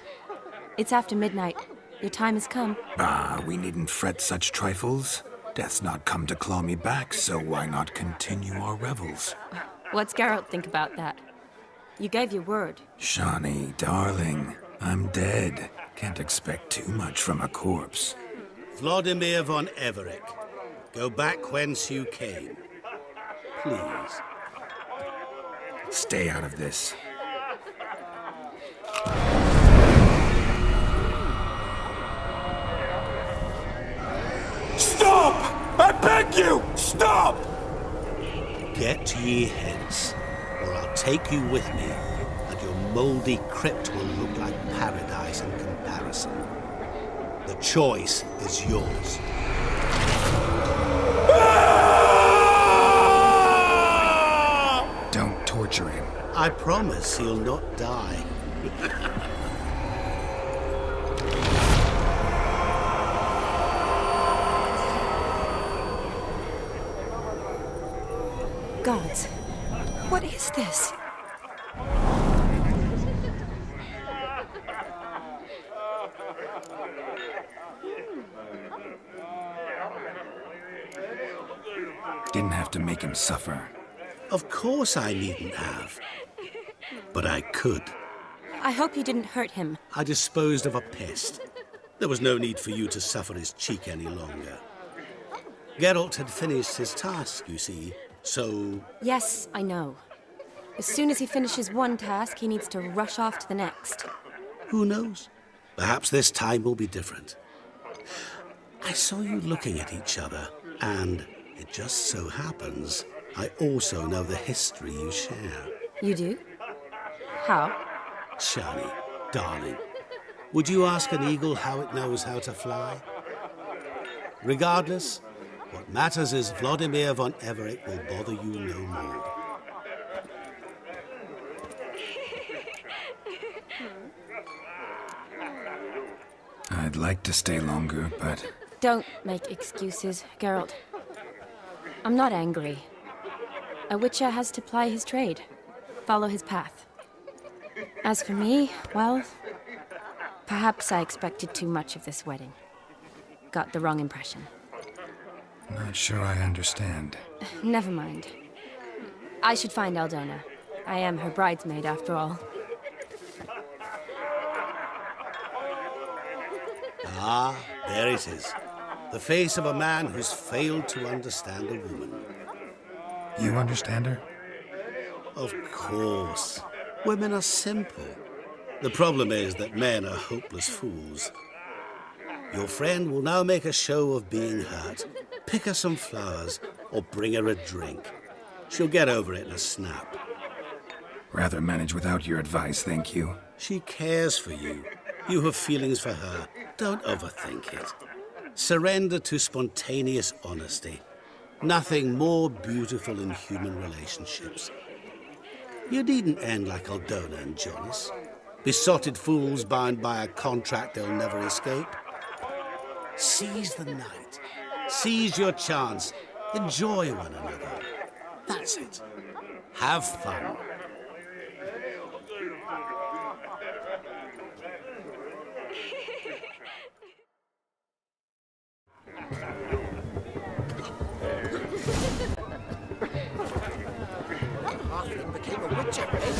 It's after midnight. Your time has come. We needn't fret such trifles. Death's not come to claw me back, so why not continue our revels? What's Geralt think about that? You gave your word. Shani, darling, I'm dead. Can't expect too much from a corpse. Vladimir von Everec, go back whence you came. Please. Stay out of this. Stop! I beg you! Stop! Get ye hence, or I'll take you with me, and your mouldy crypt will look like paradise in comparison. The choice is yours. Don't torture him. I promise he'll not die. Gods, what is this? Didn't have to make him suffer. Of course I needn't have. But I could. I hope you didn't hurt him. I disposed of a pest. There was no need for you to suffer his cheek any longer. Geralt had finished his task, you see, so... Yes, I know. As soon as he finishes one task, he needs to rush off to the next. Who knows? Perhaps this time will be different. I saw you looking at each other, and it just so happens I also know the history you share. You do? How? Shani, darling, would you ask an eagle how it knows how to fly? Regardless, what matters is Vladimir von Everec will bother you no more. I'd like to stay longer, but... Don't make excuses, Geralt. I'm not angry. A witcher has to ply his trade, follow his path. As for me, well, perhaps I expected too much of this wedding. Got the wrong impression. Not sure I understand. Never mind. I should find Aldona. I am her bridesmaid, after all. Ah, there it is. The face of a man who's failed to understand a woman. You understand her? Of course. Women are simple. The problem is that men are hopeless fools. Your friend will now make a show of being hurt. Pick her some flowers, or bring her a drink. She'll get over it in a snap. Rather manage without your advice, thank you. She cares for you. You have feelings for her. Don't overthink it. Surrender to spontaneous honesty. Nothing more beautiful in human relationships. You needn't end like Aldona and Jonas. Besotted fools bound by a contract they'll never escape. Seize the night. Seize your chance. Enjoy one another. That's it. Have fun. Halfling became a witcher, eh?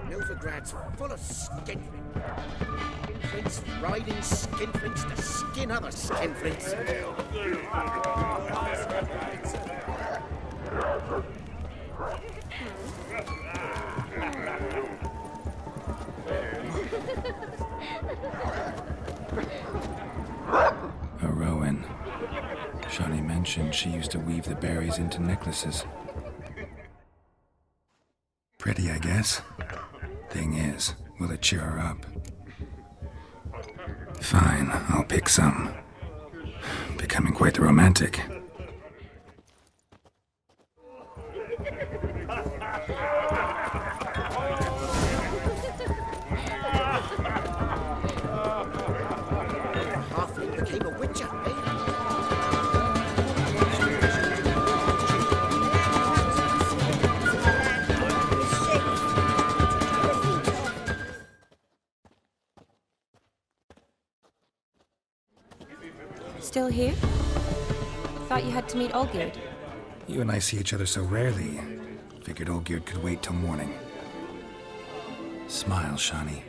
Novigrad's full of skinflint. Skinflints riding skinflints to skin other skinflints. A Rowan. Shani mentioned she used to weave the berries into necklaces. Pretty, I guess. Thing is, will it cheer her up? Fine, I'll pick some. Becoming quite the romantic. Halfling became a witcher, eh? Still here? Thought you had to meet Olgierd. You and I see each other so rarely. Figured Olgierd could wait till morning. Smile, Shani.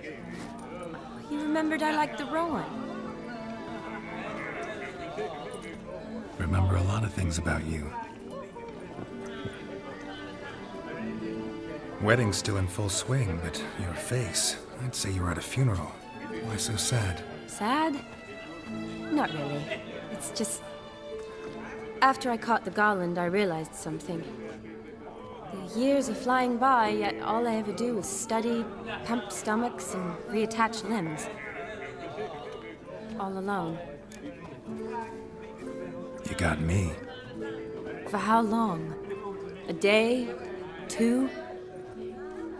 You remembered I liked the Rowan. Remember a lot of things about you. Wedding's still in full swing, but your face, I'd say you were at a funeral. Why so sad? Sad? Not really. It's just... After I caught the garland, I realized something. The years are flying by, yet all I ever do is study, pump stomachs, and reattach limbs. All alone. You got me. For how long? A day? 2?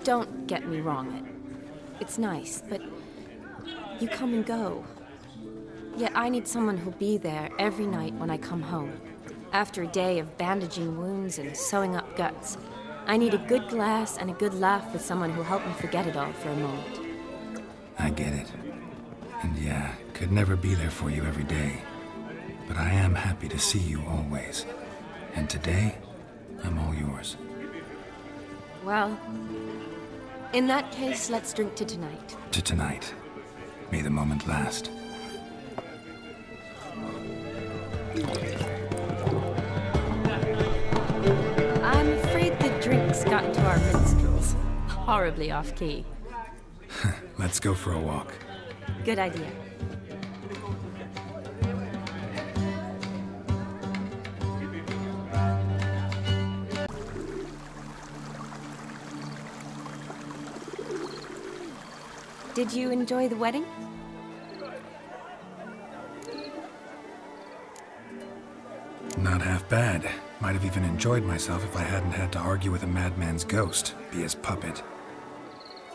Don't get me wrong. It's nice, but you come and go. Yet I need someone who'll be there every night when I come home. After a day of bandaging wounds and sewing up guts, I need a good glass and a good laugh with someone who'll help me forget it all for a moment. I get it. And yeah, could never be there for you every day. But I am happy to see you always. And today, I'm all yours. Well, in that case, let's drink to tonight. To tonight. May the moment last. I'm afraid the drinks got into our minstrels. Horribly off-key. Let's go for a walk. Good idea. Did you enjoy the wedding? Not half bad. Might have even enjoyed myself if I hadn't had to argue with a madman's ghost, be his puppet.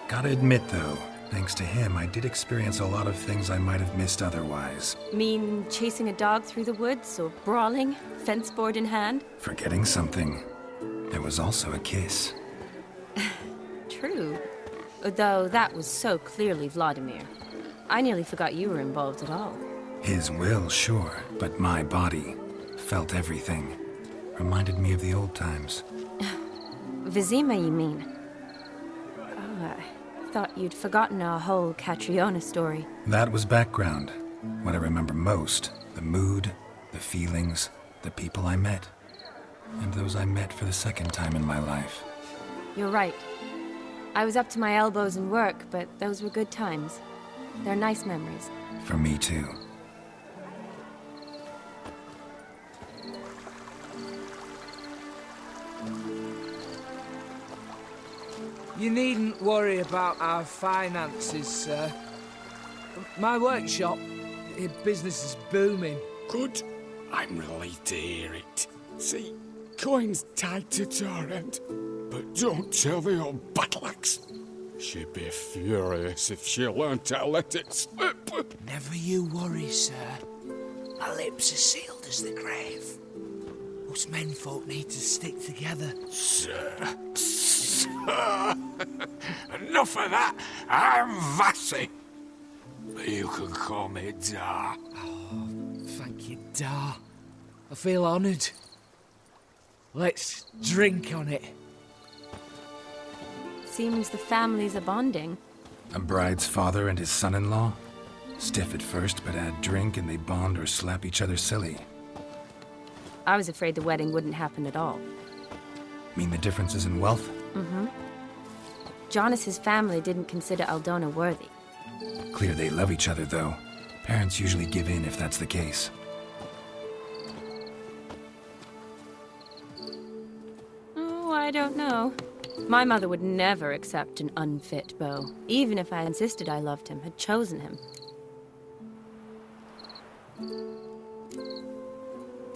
Gotta admit, though, thanks to him, I did experience a lot of things I might have missed otherwise. Mean chasing a dog through the woods, or brawling, fence board in hand? Forgetting something. There was also a kiss. True. Though that was so clearly Vladimir. I nearly forgot you were involved at all. His will, sure, but my body felt everything. Reminded me of the old times. Vizima, you mean? Oh, I thought you'd forgotten our whole Catriona story. That was background. What I remember most, the mood, the feelings, the people I met. And those I met for the second time in my life. You're right. I was up to my elbows in work, but those were good times. They're nice memories. For me, too. You needn't worry about our finances, sir. My workshop, business is booming. Good. I'm relieved to hear it. See, coin's tied to Torrent, but don't tell the old battle-axe. She'd be furious if she learned to let it slip. Never you worry, sir. My lips are sealed as the grave. Us menfolk need to stick together. Sir. Enough of that. I'm Vassy. But you can call me Dar. Oh, thank you, Dar. I feel honoured. Let's drink on it. Seems the families are bonding. A bride's father and his son-in-law? Stiff at first, but add drink and they bond or slap each other silly. I was afraid the wedding wouldn't happen at all. Mean the differences in wealth? Mm-hmm. Jonas's family didn't consider Aldona worthy. Clear they love each other, though. Parents usually give in if that's the case. Oh, I don't know. My mother would never accept an unfit beau, even if I insisted I loved him, had chosen him.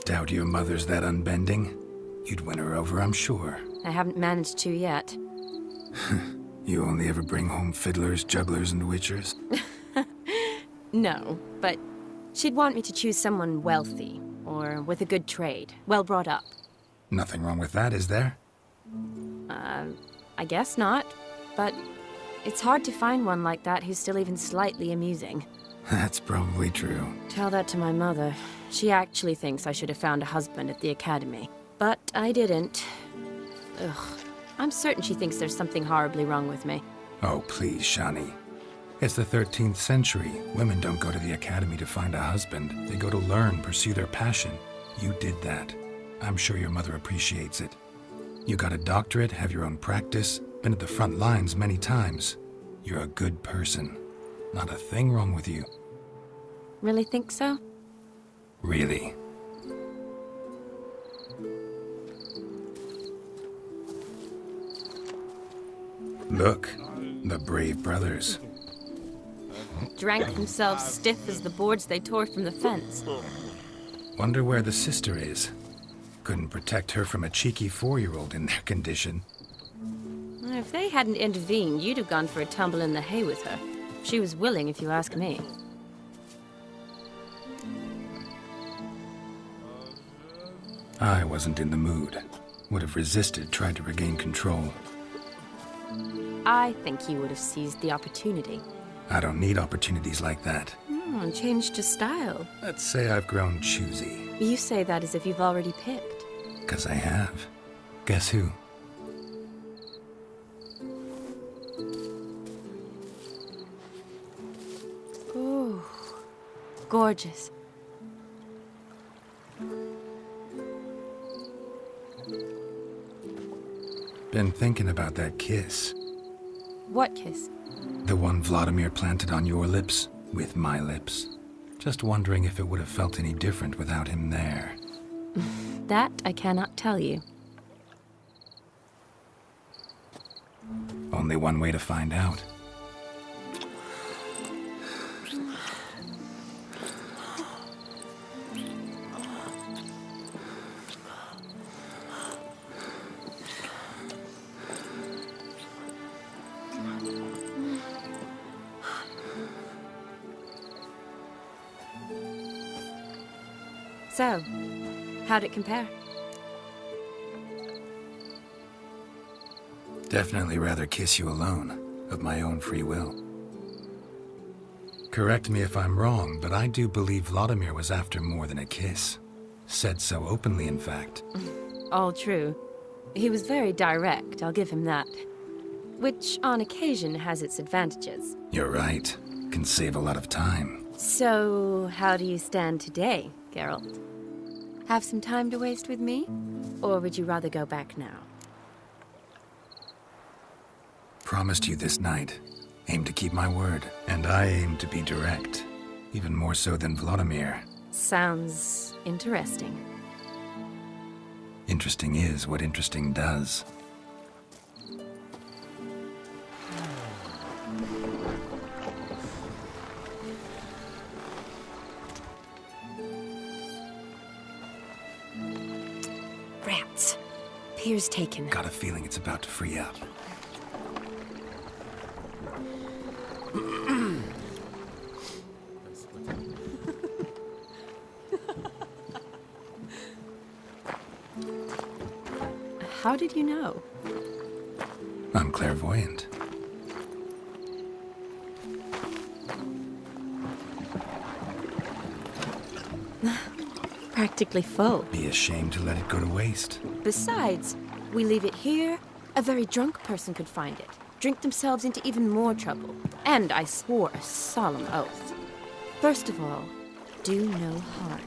Doubt your mother's that unbending? You'd win her over, I'm sure. I haven't managed to yet. You only ever bring home fiddlers, jugglers, and witchers? No, but she'd want me to choose someone wealthy, or with a good trade, well brought up. Nothing wrong with that, is there? I guess not, but it's hard to find one like that who's still even slightly amusing. That's probably true. Tell that to my mother. She actually thinks I should have found a husband at the academy. But I didn't. Ugh. I'm certain she thinks there's something horribly wrong with me. Oh, please, Shani. It's the 13th century. Women don't go to the academy to find a husband. They go to learn, pursue their passion. You did that. I'm sure your mother appreciates it. You got a doctorate, have your own practice, been at the front lines many times. You're a good person. Not a thing wrong with you. Really think so? Really. Look, the brave brothers. Drank themselves stiff as the boards they tore from the fence. Wonder where the sister is. Couldn't protect her from a cheeky 4-year-old in their condition. If they hadn't intervened, you'd have gone for a tumble in the hay with her. She was willing, if you ask me. I wasn't in the mood. Would have resisted, tried to regain control. I think you would have seized the opportunity. I don't need opportunities like that. And changed your style. Let's say I've grown choosy. You say that as if you've already picked. 'Cause I have. Guess who? Ooh, gorgeous. Been thinking about that kiss. What kiss? The one Vladimir planted on your lips, with my lips. Just wondering if it would have felt any different without him there. That I cannot tell you. Only one way to find out. So, how'd it compare? Definitely rather kiss you alone, of my own free will. Correct me if I'm wrong, but I do believe Vladimir was after more than a kiss. Said so openly, in fact. All true. He was very direct, I'll give him that. Which, on occasion, has its advantages. You're right. Can save a lot of time. So, how do you stand today, Geralt? Have some time to waste with me? Or would you rather go back now? Promised you this night. Aim to keep my word. And I aim to be direct. Even more so than Vladimir. Sounds interesting. Interesting is what interesting does. Rats. Pier's taken. Got a feeling it's about to free up. How did you know? I'm clairvoyant. Practically full. Be ashamed to let it go to waste. Besides, we leave it here, a very drunk person could find it, drink themselves into even more trouble. And I swore a solemn oath. First of all, do no harm.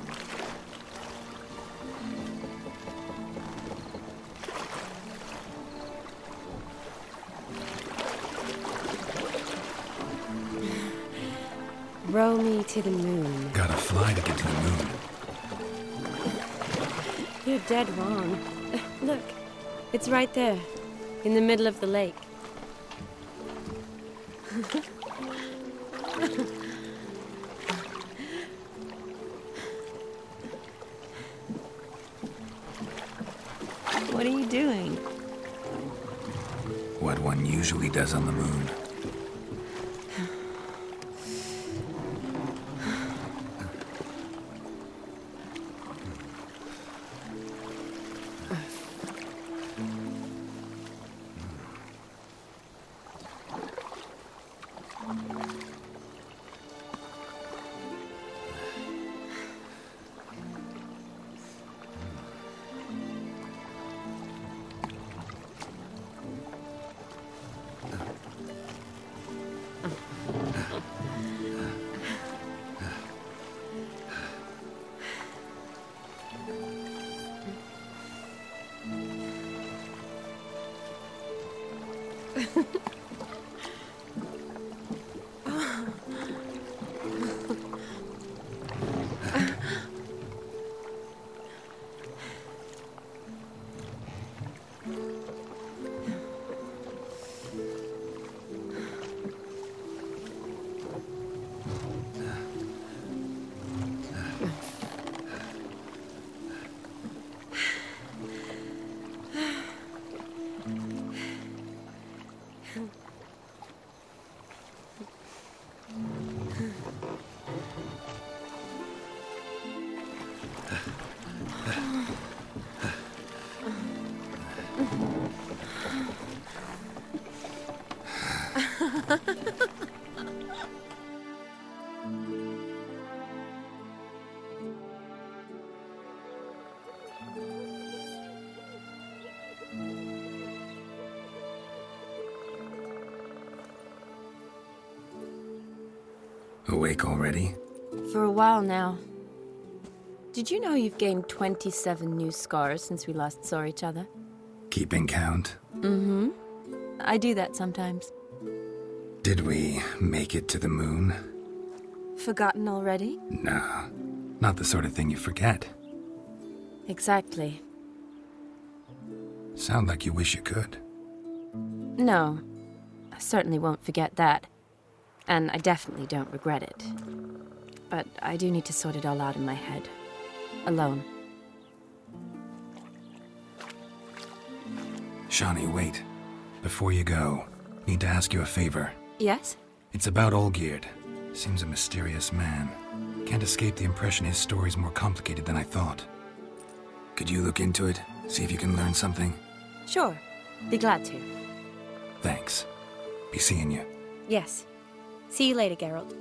Row me to the moon. Gotta fly to get to the moon. You're dead wrong. Look, it's right there, in the middle of the lake. What are you doing? What one usually does on the moon. Awake already? For a while now. Did you know you've gained 27 new scars since we last saw each other? Keeping count? Mm-hmm. I do that sometimes. Did we make it to the moon? Forgotten already? Nah, not the sort of thing you forget. Exactly. Sound like you wish you could. No. I certainly won't forget that. And I definitely don't regret it. But I do need to sort it all out in my head. Alone. Shawnee, wait. Before you go, need to ask you a favor. Yes? It's about Olgierd. Seems a mysterious man. Can't escape the impression his story's more complicated than I thought. Could you look into it? See if you can learn something? Sure. Be glad to. Thanks. Be seeing you. Yes. See you later, Geralt.